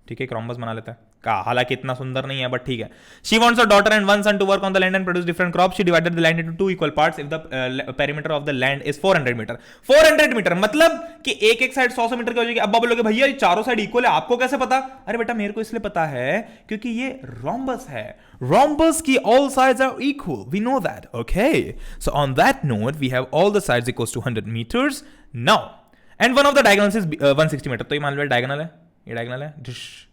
ठीक है, एक रोम्बस बना लेते हैं, का हालांकि इतना सुंदर नहीं है बट ठीक है। She wants a daughter and one son to work on the land and produce different crops, she divided the land into two equal parts if the perimeter of the land is 400 metre, 400 metre मतलब कि एक side 100 metre की हो जाएगी। अब बोलोगे भैया ये चारों साइड इक्वल है, आपको कैसे पता? अरे बेटा मेरे को इसलिए पता है क्योंकि ये रोम्बस है, रोम्बस की all sides are equal, we know that, okay, so on that note we have all the sides equals to 100 meters now and one of the diagonals is 160 meter, तो ये मान लो डायगोनल है, ये diagonal है,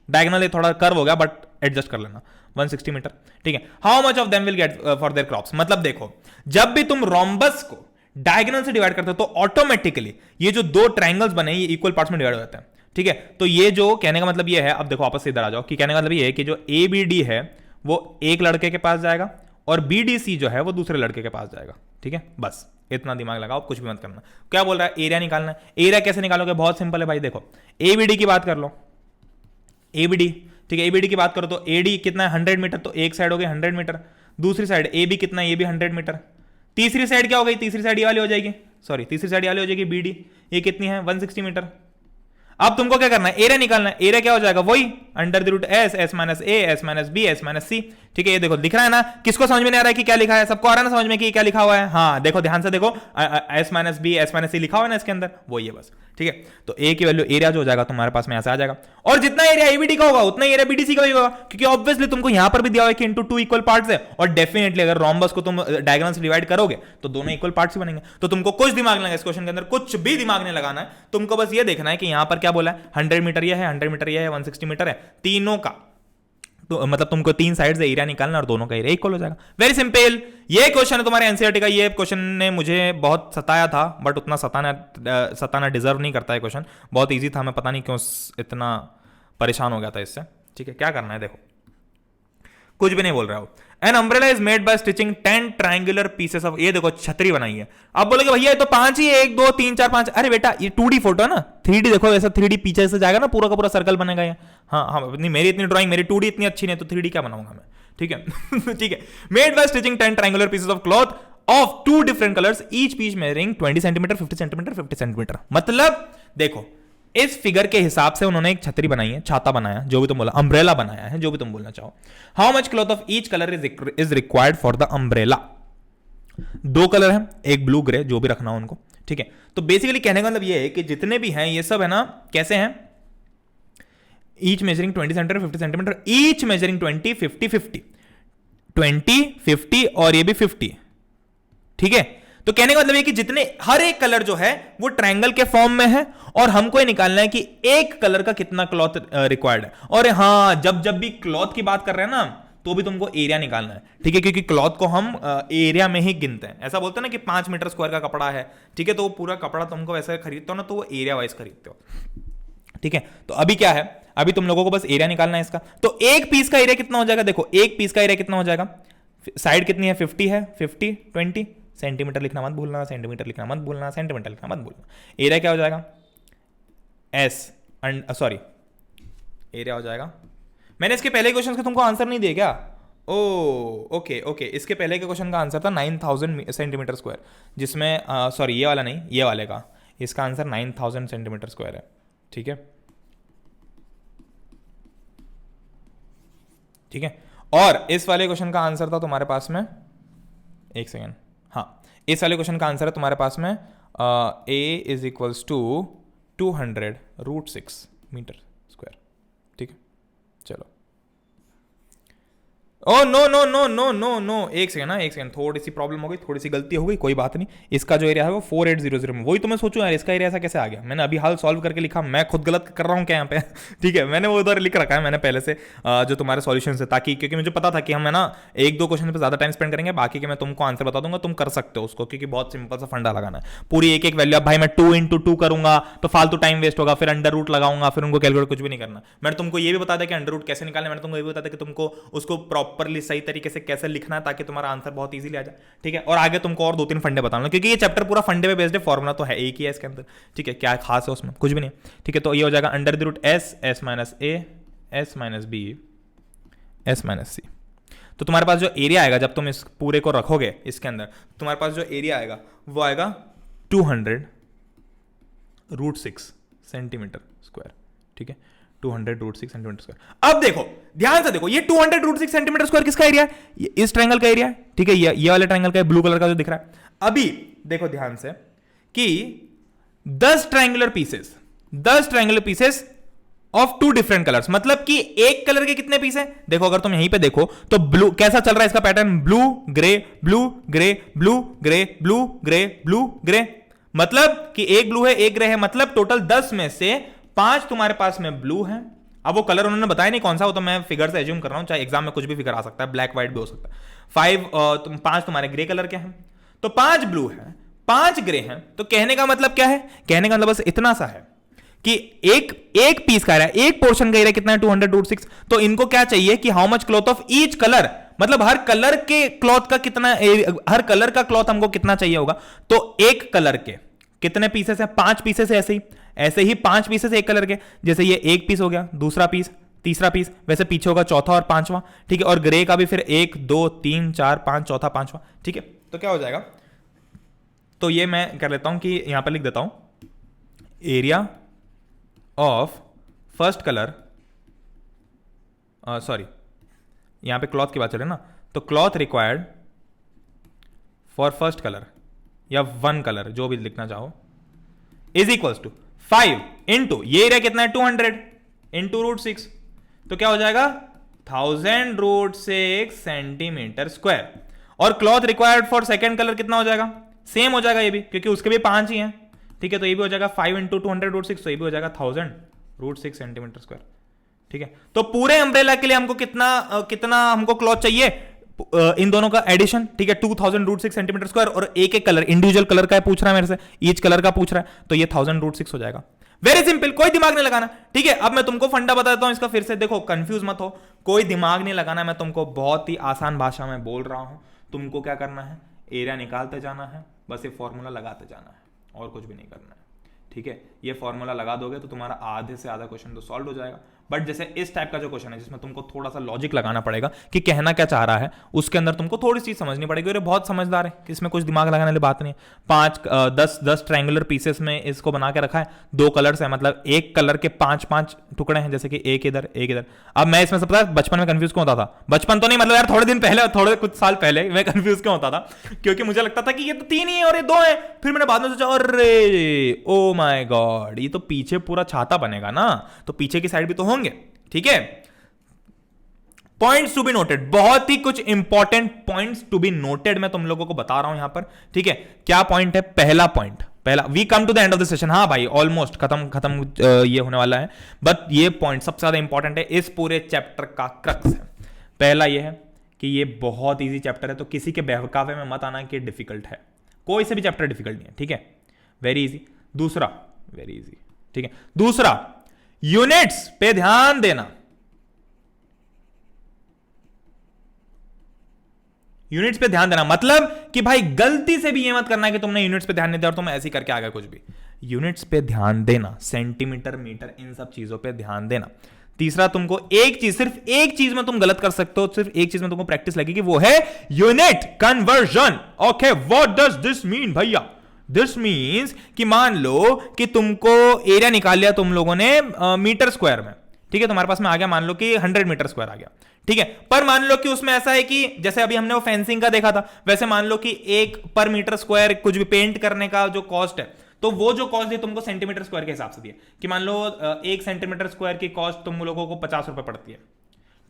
diagonal थोड़ा curve हो गया but adjust कर लेना, 160 मीटर, ठीक है। How much of them will get for their crops, मतलब देखो जब भी तुम रोम्बस को डायगोनल से डिवाइड करते हो तो ऑटोमेटिकली ये जो दो ट्रायंगल्स बने ये इक्वल पार्ट्स में डिवाइड हो जाते हैं, ठीक है। तो ये जो कहने का मतलब ये है, अब देखो आपस से इधर आ जाओ, कि कहने का मतलब ये है कि जो ABD है वो एक लड़के के पास जाएगा और BDC जो है वो दूसरे लड़के के पास जाएगा, ठीक है, बस इतना दिमाग लगाओ, कुछ भी मत करना। क्या बोल रहा है, एरिया निकालना है, एरिया कैसे निकालोगे, बहुत सिंपल है भाई, देखो ABD की बात कर लो, ABD, ठीक है, ABD की बात करो तो AD कितना है 100 मीटर, तो एक साइड हो गई 100 मीटर, दूसरी साइड AB कितना है, ये भी 100 मीटर, तीसरी साइड क्या हो गई, तीसरी साइड ये वाली हो जाएगी, सॉरी तीसरी साइड ये वाली हो जाएगी BD, ये कितनी है 160 मीटर। अब तुमको क्या करना है, एरिया निकालना है, एरिया क्या हो जाएगा, वही under the root S minus A, S minus B, S minus C, ठीक है। ये देखो दिख रहा है ना, किसको समझ में नहीं आ रहा है कि क्या लिखा है, सबको आ रहा है ना समझ में कि क्या लिखा हुआ है, हाँ देखो ध्यान से देखो, S minus B, S minus C लिखा हुआ है ना इसके अंदर, वही है बस, ठीक है। तो A की वैल्यू एरिया जो हो जाएगा तुम्हारे पास में ऐसे आ जाएगा, और जितना एरिया ABD का होगा उतना एरिया BDC का भी होगा, क्योंकि ऑब्वियसली तुमको यहां पर भी दिया हुआ है कि इनटू टू इक्वल पार्ट्स है, और डेफिनेटली अगर रोम्बस को तुम डायगोनल से डिवाइड करोगे तो दोनों इक्वल पार्ट्स ही बनेंगे। तो तुमको कुछ दिमाग नहीं लगाना इस क्वेश्चन के अंदर, कुछ भी दिमाग नहीं लगाना है, तुमको बस ये देखना है कि यहां पर क्या बोला है, 100 मीटर ये है, 100 मीटर ये है, 160 मीटर है, तीनों का तो मतलब तुमको तीन साइड से एरिया निकालना और दोनों का एरिया इक्वल हो जाएगा। वेरी सिंपल, ये क्वेश्चन है तुम्हारे एनसीईआरटी का। ये क्वेश्चन ने मुझे बहुत सताया था बट उतना सताना डिजर्व नहीं करता है क्वेश्चन, बहुत इजी था, मैं पता नहीं क्यों इतना परेशान हो गया था इससे, ठीक है। क्या करना है देखो, कुछ भी नहीं बोल रहा हो। An umbrella is made by stitching 10 triangular pieces of, ये देखो छतरी बनाई है। अब बोलोगे भैया ये तो 5 ही है, 1 2 3 4 5, अरे बेटा ये 2D फोटो है ना, 3D देखो ऐसा 3D पीछे से जाएगा ना, पूरा का पूरा सर्कल बनेगा ये। हाँ हाँ, मेरी इतनी ड्राइंग, मेरी 2D इतनी अच्छी नहीं तो 3D क्या बनाऊंगा मैं, ठीक है। ठीक है, made by stitching 10 triangular pieces of cloth of 2 different colours, each piece measuring 20 centimetre 50 centimetre 50 centimetre. मतलब देखो इस फिगर के हिसाब से उन्होंने एक छतरी बनाई है, छाता बनाया, जो भी तुम बोला, अम्ब्रेला बनाया है, जो भी तुम बोलना चाहो। How much cloth of each colour is required for the umbrella. 2 colour हैं, एक ब्लू ग्रे, जो भी रखना हो उनको, ठीक है। तो बेसिकली कहने का मतलब ये है कि जितने भी हैं ये सब है ना, कैसे हैं, each measuring 20 centimetre 50 centimetre, each measuring 20 50 50 20 50 और ये भी 50, ठीक है। तो कहने का मतलब है कि जितने हर एक कलर जो है वो ट्रायंगल के फॉर्म में है, और हमको ये निकालना है कि एक कलर का कितना क्लॉथ रिक्वायर्ड है। और हाँ, जब भी क्लॉथ की बात कर रहे हैं ना तो भी तुमको एरिया निकालना है, ठीक है, क्योंकि क्लॉथ को हम एरिया में ही गिनते हैं। ऐसा बोलते हैं ना कि 5 मीटर स्क्वायर का कपड़ा है, ठीक है, तो वो पूरा कपड़ा तुमको वैसे खरीदते हो ना तो वो एरिया वाइज खरीदते हो, ठीक है। तो अभी क्या है, अभी तुम लोगों को बस एरिया निकालना है इसका। तो एक पीस का एरिया कितना हो जाएगा, देखो एक पीस का एरिया कितना हो जाएगा, साइड कितनी है 50 है, 50 20, सेंटीमीटर लिखना मत भूलना, सेंटीमीटर लिखना मत भूलना, सेंटीमीटर लिखना मत भूलना। एरिया क्या हो जाएगा, एरिया हो जाएगा। मैंने इसके पहले क्वेश्चन का तुमको आंसर नहीं दिया क्या? ओ ओके ओके, इसके पहले के क्वेश्चन का आंसर था 9000 सेंटीमीटर स्क्वायर, जिसमें सॉरी ये वाला नहीं, ये वाले का, इसका आंसर 9000 सेंटीमीटर स्क्वायर है। ठीक है, ठीक है। और इस वाले क्वेश्चन का आंसर था तुम्हारे पास में, एक सेकेंड, हाँ, इस वाले क्वेश्चन का आंसर है तुम्हारे पास में a is equals to 200√6 metre square. ठीक है, चलो। Oh no no no no no no, एक सेकंड ना, एक सेकंड, थोड़ी सी प्रॉब्लम हो गई, थोड़ी सी गलती हो गई, कोई बात नहीं। इसका जो एरिया है वो 4800 में, वही तो मैं सोचूं यार इसका एरिया ऐसा कैसे आ गया। मैंने अभी हाल सॉल्व करके लिखा, मैं खुद गलत कर रहा हूँ क्या यहाँ पे? ठीक है, मैंने वो उधर लिख रखा है मैंने पहले से जो तुम्हारे सॉल्यूशन है, ताकि क्योंकि मुझे पता था कि हम है ना 1-2 क्वेश्चन पर ज्यादा टाइम स्पेंड करेंगे, बाकी के मैं तुमको आंसर बता दूंगा, तुम कर सकते हो उसको, क्योंकि बहुत सिंपल सा फंडा लगाना है। पूरी एक एक वैल्यू, अब भाई मैं 2 × 2 करूंगा तो फालतू टाइम वेस्ट होगा, फिर अंडर रूट लगाऊंगा, फिर उनको कैलकुलेट कुछ भी नहीं करना। मैंने तुमको ये भी बता दिया कि अंडर रूट कैसे निकालना, मैंने तुमको ये भी बता दिया कि तुमको उसको प्रॉपरली सही तरीके से कैसे लिखना है, ताकि तुम्हारा आंसर बहुत इजीली आ जाए। ठीक है, और आगे तुमको और 2-3 फंडे बताऊंगा, क्योंकि ये चैप्टर पूरा फंडे पे बेस्ड है, फॉर्मूला तो है एक ही है इसके अंदर। ठीक है, क्या खास है उसमें, कुछ भी नहीं। ठीक है, तो ये हो जाएगा under the root s minus a s minus b s minus c। तो तुम्हारे पास जो एरिया आएगा जब तुम इस पूरे को रखोगे इसके अंदर, तुम्हारे पास जो एरिया आएगा वो आएगा 200√6 सेंटीमीटर स्क्वायर। ठीक है, 200√6 सेंटीमीटर स्क्वायर। अब देखो, ध्यान से देखो, ये 200√6 सेंटीमीटर स्क्वायर किसका एरिया है? इस ट्रायंगल का एरिया है। ठीक है, ये वाले ट्रायंगल का, ब्लू कलर का जो दिख रहा है। अभी देखो ध्यान से कि 10 triangular pieces of 2 different colours, मतलब कि एक कलर के कितने पीस हैं? देखो, अगर तुम यहीं पे देखो तो ब्लू कैसा चल रहा है इसका pattern, blue grey blue grey blue grey blue grey blue grey, मतलब कि एक ब्लू है एक ग्रे है, मतलब टोटल 10 में से 5 तुम्हारे पास में ब्लू है। अब वो कलर उन्होंने बताया नहीं कौन सा, वो तो मैं फिगर से एज्यूम कर रहा हूं, चाहे एग्जाम में कुछ भी फिगर आ सकता है, ब्लैक व्हाइट भी हो सकता है। 5 तुम्हारे ग्रे कलर के हैं, तो 5 ब्लू है 5 ग्रे हैं। तो कहने का मतलब क्या है? कहने का मतलब बस इतना सा है कि एक पीस का एरिया, एक पोर्शन का एरिया कितना है? 200√6। तो इनको क्या चाहिए कि how much cloth of each colour, मतलब हर कलर के क्लॉथ का कितना, हर कलर का क्लॉथ हमको कितना चाहिए होगा। तो एक कलर के कितने पीसेस हैं? 5 पीसेस। ऐसे ही 5 पीसेस एक कलर के, जैसे ये एक पीस हो गया, दूसरा पीस, तीसरा पीस, वैसे पीछे होगा चौथा और पांचवा। ठीक है, और ग्रे का भी फिर 1 2 3 4 5, चौथा पांचवा। ठीक है, तो क्या हो जाएगा, तो ये मैं कर लेता हूं कि यहां पर लिख देता हूं area of first colour, sorry यहां पे क्लॉथ की बात चले ना, तो cloth required for first colour या 1 कलर, जो भी लिखना चाहो, इज इक्वल्स टू 5 इंटू ये एरिया कितना है 200 इंटू √6, तो क्या हो जाएगा 1000√6 सेंटीमीटर स्क्वायर। और cloth required for second colour कितना हो जाएगा? सेम हो जाएगा ये भी, क्योंकि उसके भी 5 ही हैं। ठीक है, तो ये भी हो जाएगा 5 इंटू 200√6, तो ये भी हो जाएगा 1000√6 सेंटीमीटर स्क्वायर। ठीक है, तो पूरे अम्ब्रेला के लिए हमको कितना हमको क्लॉथ चाहिए, इन दोनों का एडिशन। ठीक है, 2000√6 सेंटीमीटर स्क्वायर, और एक एक कलर, इंडिविजुअल कलर का पूछ रहा है मेरे से, ईच कलर का पूछ रहा है, तो ये 1000√6 हो जाएगा। वेरी सिंपल, कोई दिमाग नहीं लगाना। ठीक है, अब मैं तुमको फंडा बता देता हूं इसका फिर से, देखो कंफ्यूज मत हो, कोई दिमाग नहीं लगाना, मैं तुमको बहुत ही आसान भाषा में बोल रहा हूं। तुमको क्या करना है, एरिया निकालते जाना है, बस ये फॉर्मूला लगाते जाना है, और कुछ भी नहीं करना है। ठीक है, ये फॉर्मूला लगा दोगे तो तुम्हारा आधे से आधा क्वेश्चन तो सॉल्व हो जाएगा। बट जैसे इस टाइप का जो क्वेश्चन है जिसमें तुमको थोड़ा सा लॉजिक लगाना पड़ेगा कि कहना क्या चाह रहा है, उसके अंदर तुमको थोड़ी सी समझनी पड़ेगी। और ये बहुत समझदार है, इसमें कुछ दिमाग लगाने वाली बात नहीं है। 10 ट्रायंगुलर पीसेस में इसको बना के रखा है, 2 कलर्स है, मतलब एक कलर के 5 टुकड़े हैं, जैसे कि एक इधर एक इधर। अब मैं इसमें पता है बचपन में कंफ्यूज क्यों होता था, बचपन तो नहीं मतलब यार थोड़े दिन पहले, थोड़े कुछ साल पहले मैं कंफ्यूज क्यों होता था, क्योंकि मुझे लगता था कि ये तो 3 ही है और ये 2 है। फिर मैंने बाद में सोचा, अरे ओ माय गॉड, ये तो पीछे पूरा छाता बनेगा ना, तो पीछे की साइड भी तो होंगे। ठीक है, पॉइंट्स टू बी नोटेड, बहुत ही कुछ important points to be noted मैं तुम लोगों को बता रहा हूं यहां पर। ठीक है, क्या पॉइंट है? पहला point, we come to the end of the session. हाँ भाई, ऑलमोस्ट खत्म ये होने वाला है, बट ये पॉइंट सबसे ज्यादा इंपॉर्टेंट है, इस पूरे चैप्टर का क्रक्स है। पहला ये है कि ये बहुत ईजी चैप्टर है, तो किसी के बहकावे में मत आना कि डिफिकल्ट है, कोई से भी चैप्टर डिफिकल्ट नहीं है। ठीक है, वेरी इजी। दूसरा, वेरी इजी। ठीक है, दूसरा, यूनिट्स पे ध्यान देना। यूनिट्स पे ध्यान देना मतलब कि भाई गलती से भी ये मत करना है कि तुमने यूनिट्स पे ध्यान नहीं दिया और तुम ऐसे ही करके आ गए कुछ भी। यूनिट्स पे ध्यान देना, सेंटीमीटर मीटर इन सब चीजों पे ध्यान देना। तीसरा तुमको एक चीज, सिर्फ एक चीज में तुम गलत कर सकते हो, सिर्फ एक चीज में तुमको प्रैक्टिस लगेगी, वो है unit conversion. Okay, what does this mean भैया? दिस मीन्स कि मान लो कि तुमको एरिया निकाल लिया तुम लोगों ने मीटर स्क्वायर में, ठीक है, तुम्हारे पास में आ गया मान लो कि 100 मीटर स्क्वायर आ गया, ठीक है। पर मान लो कि उसमें ऐसा है कि जैसे अभी हमने वो फेंसिंग का देखा था, वैसे मान लो कि एक पर मीटर स्क्वायर कुछ भी पेंट करने का जो कॉस्ट है, तो वो जो कॉस्ट है तुमको सेंटीमीटर स्क्वायर के हिसाब से दिए कि मान लो 1 सेंटीमीटर स्क्वायर की कॉस्ट तुम लोगों को 50 रुपए पड़ती है।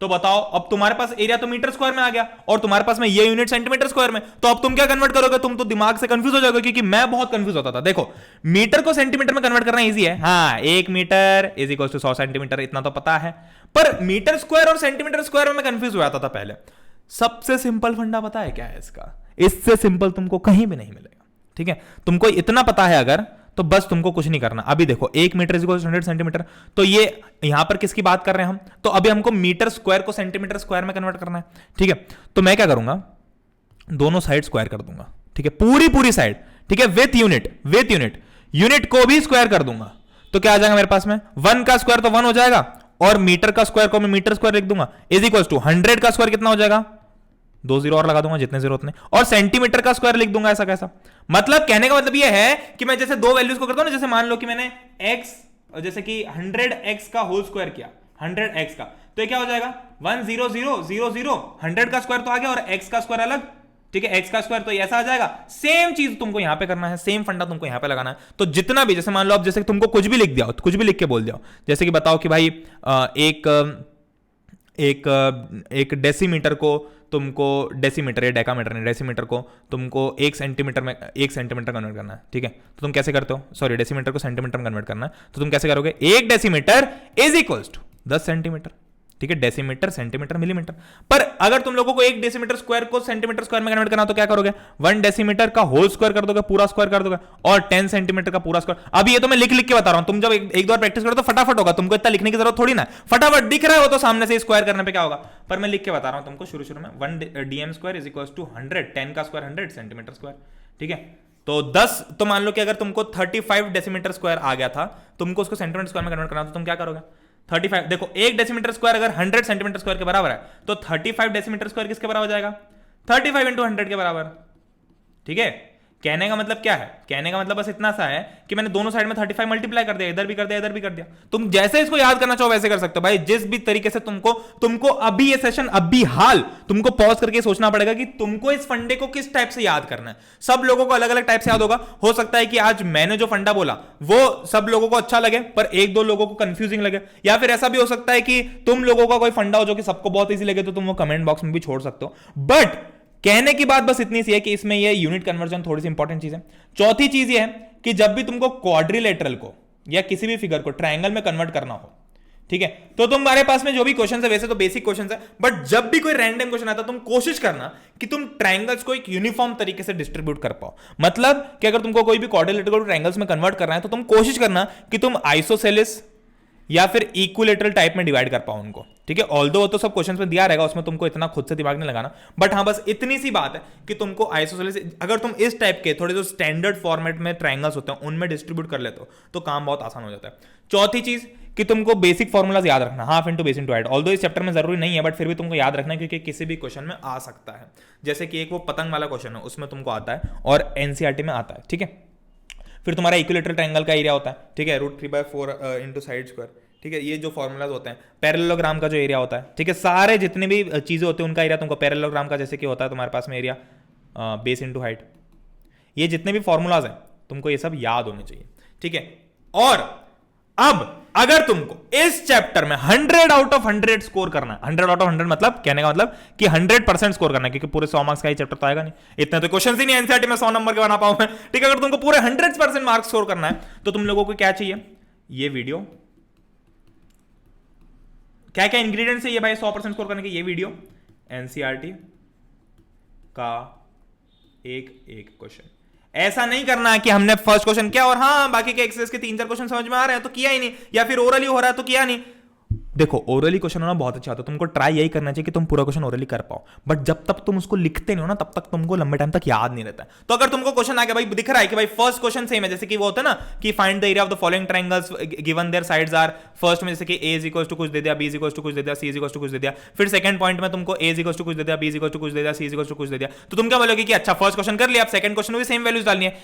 तो बताओ, अब तुम्हारे पास एरिया तो मीटर स्क्वायर में आ गया और तुम्हारे पास में ये यूनिट सेंटीमीटर स्क्वायर में, तो अब तुम क्या कन्वर्ट करोगे? तुम तो दिमाग से कंफ्यूज हो जाओगे, क्योंकि मैं बहुत कंफ्यूज होता था। देखो, मीटर को सेंटीमीटर में कन्वर्ट करना इजी है, हाँ, 1 metre is equal to 100 centimetre, इतना तो पता है। पर मीटर स्क्वायर और सेंटीमीटर स्क्वायर में मैं कंफ्यूज हो जाता था पहले। सबसे सिंपल फंडा पता है क्या है इसका? इससे सिंपल तुमको कहीं भी नहीं मिलेगा, ठीक है। तुमको इतना पता है अगर, तो बस तुमको कुछ नहीं करना। अभी देखो, 1 metre is equal to 100 centimetre, तो ये यहां पर किसकी बात कर रहे हैं हम? तो अभी हमको मीटर स्क्वायर को सेंटीमीटर स्क्वायर में कन्वर्ट करना है, ठीक है। तो मैं क्या करूंगा, दोनों साइड स्क्वायर कर दूंगा, ठीक है, पूरी साइड, ठीक है, विथ यूनिट को भी स्क्वायर कर दूंगा। तो क्या आ जाएगा मेरे पास में? 1 का स्क्वायर तो 1 हो जाएगा, और मीटर का स्क्वायर को मैं मीटर स्क्वायर लिख दूंगा, इज इक्वल टू 100 का स्क्वायर कितना हो जाएगा? 2 जीरो और लगा दूंगा, जितने जीरो उतने, और सेंटीमीटर का स्क्वायर लिख दूंगा। ऐसा कैसा? मतलब कहने का मतलब यह है कि मैं जैसे दो वैल्यूज को करता हूं ना, जैसे मान लो कि मैंने x जैसे कि 100x का होल स्क्वायर किया, 100x का, तो ये क्या हो जाएगा? 1 0 0 0 0, 100 का स्क्वायर तो आ गया और x का स्क्वायर अलग, ठीक है, x का स्क्वायर, तो ऐसा आ जाएगा। सेम चीज तुमको यहां पे करना है, सेम फंडा तुमको यहां पे लगाना है। तो जितना भी, जैसे मान लो अब जैसे तुमको कुछ भी लिख दिया, कुछ भी लिख के बोल दिया, जैसे कि बताओ कि भाई एक डेसीमीटर को तुमको, डेसीमीटर या डेकामीटर नहीं, डेसीमीटर को तुमको 1 सेंटीमीटर कन्वर्ट करना है, ठीक है। तो तुम कैसे करते हो? सॉरी, डेसीमीटर को सेंटीमीटर में कन्वर्ट करना है, तो तुम कैसे करोगे? 1 decimetre is equals to 10 centimetre, ठीक है, डेसीमीटर, सेंटीमीटर, मिलीमीटर। पर अगर तुम लोगों को 1 डेसीमीटर स्क्वायर को सेंटीमीटर स्क्वायर में कन्वर्ट करना, तो क्या करोगे? 1 डेसीमीटर का होल स्क्वायर कर दोगे, पूरा स्क्वायर कर दोगे, और 10 सेंटीमीटर का पूरा स्क्वायर। अब ये तो मैं लिख के बता रहा हूं, तुम जब एक दो बार प्रैक्टिस करो तो फटाफट होगा, तुमको इतना लिखने की जरूरत थोड़ी ना, फटाफट दिख रहा है वो तो सामने से स्क्वायर करने पे क्या होगा। पर मैं लिख के बता रहा हूं तुमको शुरू में, 1 DM square is equal to 100, 10 का स्क्वायर 100 सेंटीमीटर स्क्वायर, ठीक है। तो 10, तो मान लो कि अगर तुमको 35 डेसीमीटर स्क्वायर आ गया था, तुमको उसको सेंटीमीटर स्क्वायर में कन्वर्ट करना, तो तुम क्या करोगे? 35, देखो 1 डेसीमीटर स्क्वायर अगर 100 सेंटीमीटर स्क्वायर के बराबर है, तो 35 डेसीमीटर स्क्वायर किसके बराबर हो जाएगा? 35 इंटू 100 के बराबर, ठीक है। कहने का मतलब क्या है? कहने का मतलब बस इतना सा है कि मैंने दोनों साइड में 35 मल्टीप्लाई कर दिया, इधर भी कर दिया, इधर भी कर दिया। तुम जैसे इसको याद करना चाहो वैसे कर सकते हो भाई, जिस भी तरीके से तुमको अभी ये सेशन, अभी हाल तुमको पॉज करके सोचना पड़ेगा कि तुमको इस फंडे को किस टाइप से याद करना है। सब लोगों को अलग अलग टाइप से याद होगा। हो सकता है कि आज मैंने जो फंडा बोला वो सब लोगों को अच्छा लगे, पर 1-2 लोगों को कंफ्यूजिंग लगे, या फिर ऐसा भी हो सकता है कि तुम लोगों का कोई फंडा हो जो कि सबको बहुत ईजी लगे, तो तुम वो कमेंट बॉक्स में भी छोड़ सकते हो। बट कहने की बात बस इतनी सी है कि इसमें ये यूनिट कन्वर्जन थोड़ी सी इंपॉर्टेंट चीज है। चौथी चीज ये है कि जब भी तुमको क्वाड्रिलेटरल को या किसी भी फिगर को ट्रायंगल में कन्वर्ट करना हो, ठीक है, तो तुम्हारे पास में जो भी क्वेश्चन है, वैसे तो बेसिक क्वेश्चन है, बट जब भी कोई रैंडम क्वेश्चन आता है, तुम कोशिश करना कि तुम ट्रायंगल्स को एक यूनिफॉर्म तरीके से डिस्ट्रीब्यूट कर पाओ। मतलब कि अगर तुमको कोई भी क्वाड्रिलेटरल को ट्रायंगल्स में कन्वर्ट करना है, तो तुम कोशिश करना कि तुम आइसोसेलेस या फिर इक्विलेटरल टाइप में डिवाइड कर पाओ उनको, ठीक है। ऑल्दो वो तो सब क्वेश्चंस में दिया रहेगा, उसमें तुमको इतना खुद से दिमाग नहीं लगाना, बट हाँ बस इतनी सी बात है कि तुमको आइसोसेलेस, अगर तुम इस टाइप के थोड़े जो स्टैंडर्ड फॉर्मेट में ट्रायंगल्स होते हैं उनमें डिस्ट्रीब्यूट कर लेते हो तो काम बहुत आसान हो जाता है। चौथी चीज कि तुमको बेसिक फॉर्मुलाज याद रखना, half into base into height. Although इस चैप्टर में जरूरी नहीं है, बट फिर भी तुमको याद रखना है क्योंकि किसी भी क्वेश्चन में आ सकता है। जैसे कि एक वो पतंग वाला क्वेश्चन है, उसमें तुमको आता है और एनसीईआरटी में आता है, ठीक है। फिर तुम्हारा इक्विलेटरल ट्रायंगल का एरिया होता है, ठीक है, √3/4 इंटू साइड स्क्वायर, ठीक है। ये जो फॉर्मूलाज होते हैं, पैरेललोग्राम का जो एरिया होता है, ठीक है, सारे जितने भी चीजें होती हैं उनका एरिया तुमको, पैरेललोग्राम का जैसे कि होता है तुम्हारे पास में एरिया बेस इंटू हाइट, ये जितने भी फॉर्मूलाज हैं तुमको ये सब याद होने चाहिए, ठीक है। और अब अगर तुमको इस चैप्टर में 100 आउट ऑफ 100 स्कोर करना है, 100 आउट ऑफ 100 मतलब कहने का मतलब कि 100% स्कोर करना है, क्योंकि पूरे 100 मार्क्स का ही चैप्टर तो आएगा नहीं, इतने तो क्वेश्चन ही नहीं एनसीईआरटी में 100 नंबर के बना पाऊं मैं, ठीक है। अगर तुमको पूरे 100% मार्क्स स्कोर करना है तो तुम लोगों को क्या चाहिए? ये वीडियो, क्या क्या इंग्रेडिएंट्स है ये भाई 100% स्कोर करने के? ये वीडियो, एनसीईआरटी का एक क्वेश्चन। ऐसा नहीं करना है कि हमने फर्स्ट क्वेश्चन किया और हाँ बाकी के एक्सरसाइज के 3-4 क्वेश्चन समझ में आ रहे हैं तो किया ही नहीं, या फिर ओरली हो रहा है तो किया नहीं। देखो ओरली क्वेश्चन होना बहुत अच्छा होता है, तुमको ट्राई यही करना चाहिए कि तुम पूरा क्वेश्चन ओरली कर पाओ, बट जब तक तुम उसको लिखते नहीं हो ना तब तक तुमको लंबे टाइम तक याद नहीं रहता है। तो अगर तुमको क्वेश्चन आ गया भाई, दिख रहा है कि भाई फर्स्ट क्वेश्चन सेम है, जैसे कि वो होता है ना कि find the area of the following triangles given their sides are, first में जैसे कि a इज इक्वल टू कुछ दे दिया, b इज इक्वल टू कुछ दे दिया, c इज इक्वल टू कुछ दे दिया, फिर सेकंड पॉइंट में तुमको a इज इक्वल टू कुछ दे दिया, b इज इक्वल टू कुछ दे दिया, c इज इक्वल टू कुछ दे दिया, तो तुम क्या बोलोगे कि अच्छा फर्स्ट क्वेश्चन कर लिया, अब सेकंड क्वेश्चन में भी सेम वैल्यूज डालनी है,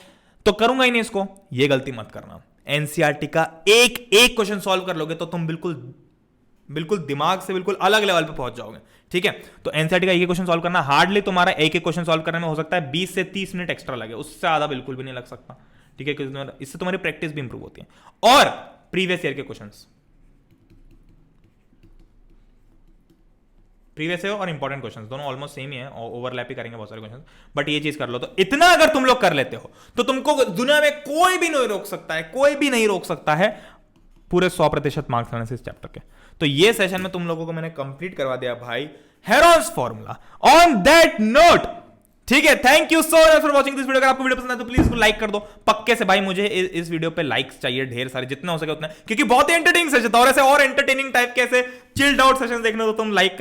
तो करूंगा ही नहीं इसको। ये गलती मत करना। एनसीईआरटी का एक एक क्वेश्चन सॉल्व कर लोगे तो तुम बिल्कुल दिमाग से बिल्कुल अलग लेवल पे पहुंच जाओगे, ठीक है। तो एनसीईआरटी का एक क्वेश्चन सॉल्व करना, हार्डली तुम्हारा एक क्वेश्चन सॉल्व करने में हो सकता है 20 से 30 मिनट एक्स्ट्रा लगे, उससे ज्यादा बिल्कुल भी नहीं लग सकता, ठीक है, क्योंकि इससे तुम्हारी प्रैक्टिस भी इंप्रूव होती है। और प्रीवियस ईयर के क्वेश्चंस, प्रीवियस ईयर और इंपॉर्टेंट क्वेश्चंस दोनों ऑलमोस्ट सेम ही है, ओवरलैप ही करेंगे बहुत सारे क्वेश्चंस, बट ये चीज कर लो। तो इतना अगर तुम लोग कर लेते हो तो तुमको दुनिया में कोई भी नहीं रोक सकता है, कोई भी नहीं रोक सकता है पूरे 100% मार्क्स लाने से इस चैप्टर के। तो ये सेशन में तुम लोगों को मैंने कंप्लीट करवा दिया भाई Heron's formula. On that note, ठीक है, thank you so much for watching this video. अगर आपको वीडियो पसंद है तो प्लीज इसको लाइक कर दो पक्के से भाई, मुझे इस वीडियो पे लाइक्स चाहिए ढेर सारे, जितना हो सके उतना, क्योंकि बहुत ही एंटरटेनिंग सेशन था। और ऐसे और एंटरटेनिंग टाइप के ऐसे चिल्ड आउट सेशन देखने तो तुम लाइक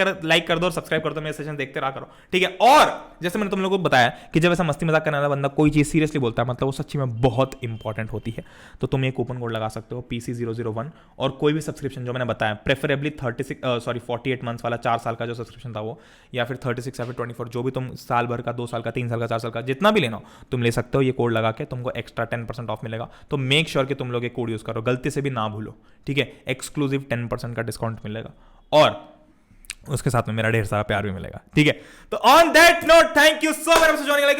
कर दो और सब्सक्राइब कर दो, मेरे सेशन देखते रहा करो, ठीक है। और जैसे मैंने तुम लोगों को बताया कि जब ऐसा मस्ती मजाक करने वाला बंदा कोई चीज सीरियसली बोलता है, मतलब वो सच्ची में बहुत इंपॉर्टेंट होती है, तो तुम ये कूपन कोड लगा सकते हो PC001, और कोई भी सब्सक्रिप्शन जो मैंने बताया, प्रेफरेबली 48 मंथ्स वाला 4 साल का जो सब्सक्रिप्शन था वो, या फिर 36 या फिर 24, जो भी तुम साल भर का, 2 साल का, 3 साल का, 4 साल का, जितना भी लेना हो तुम ले सकते हो। ये कोड लगा के तुमको एक्स्ट्रा 10% ऑफ मिलेगा, तो मेक श्योर कि तुम लोग ये कोड यूज करो, गलती से भी ना भूलो, ठीक है। एक्सक्लूसिव 10% का डिस्काउंट मिलेगा और उसके साथ में मेरा ढेर सारा प्यार भी मिलेगा, ठीक है। तो on that note, thank you so much for joining, I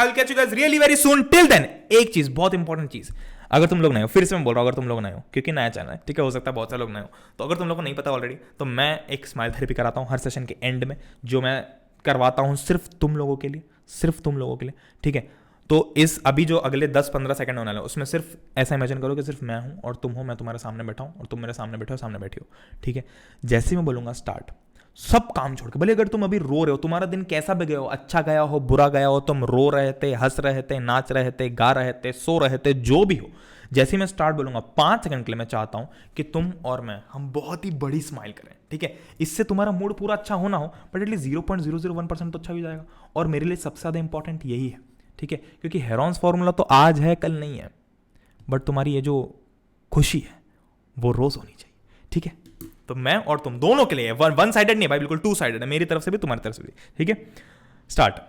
will catch you guys really very soon. Till then एक चीज, बहुत इंपॉर्टेंट चीज, अगर तुम लोग नए हो, फिर से मैं बोल रहा हूं, अगर तुम लोग नए हो, क्योंकि नया चैनल है, ठीक है, हो सकता है बहुत सारे लोग नए हो, तो अगर तुम लोग को नहीं पता ऑलरेडी, तो मैं एक स्माइल थेरेपी कराता हूं हर सेशन के एंड में, जो मैं करवाता हूं सिर्फ तुम लोगों के लिए, सिर्फ तुम लोगों के लिए, ठीक है। तो इस अभी जो अगले 10-15 सेकंड होने वाले उसमें सिर्फ ऐसा इमेजिन करो कि सिर्फ मैं हूं और तुम हो, मैं तुम्हारे सामने बैठा हूं और तुम मेरे सामने बैठे हो, सामने बैठी हो, ठीक है। जैसे ही मैं बोलूंगा स्टार्ट, सब काम छोड़ के, भले अगर तुम अभी रो रहे हो, तुम्हारा दिन कैसा भी गया हो, अच्छा गया हो, बुरा गया हो, तुम रो रहे थे, हंस रहे थे, नाच रहे थे, गा रहे थे, सो रहे थे, जो भी हो, जैसे ही मैं स्टार्ट बोलूंगा 5 सेकंड के लिए मैं चाहता हूं कि तुम और मैं, हम बहुत ही बड़ी स्माइल करें, ठीक है। इससे तुम्हारा मूड पूरा अच्छा होना हो, बट एटलीस्ट 0.001% तो अच्छा हो जाएगा। और मेरे लिए सबसे ज्यादा इंपॉर्टेंट यही है, ठीक है, क्योंकि हेरॉन्स फॉर्मूला तो आज है कल नहीं है, बट तुम्हारी ये जो खुशी है वो रोज होनी चाहिए, ठीक है। तो मैं और तुम दोनों के लिए वन साइडेड नहीं भाई, बिल्कुल 2 साइडेड है, मेरी तरफ से भी तुम्हारी तरफ से भी, ठीक है। Start.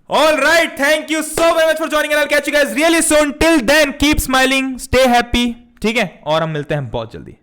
All right, thank you so very much for joining and I'll catch you guys really soon. Till then, keep smiling, stay happy, ठीक है, और हम मिलते हैं बहुत जल्दी।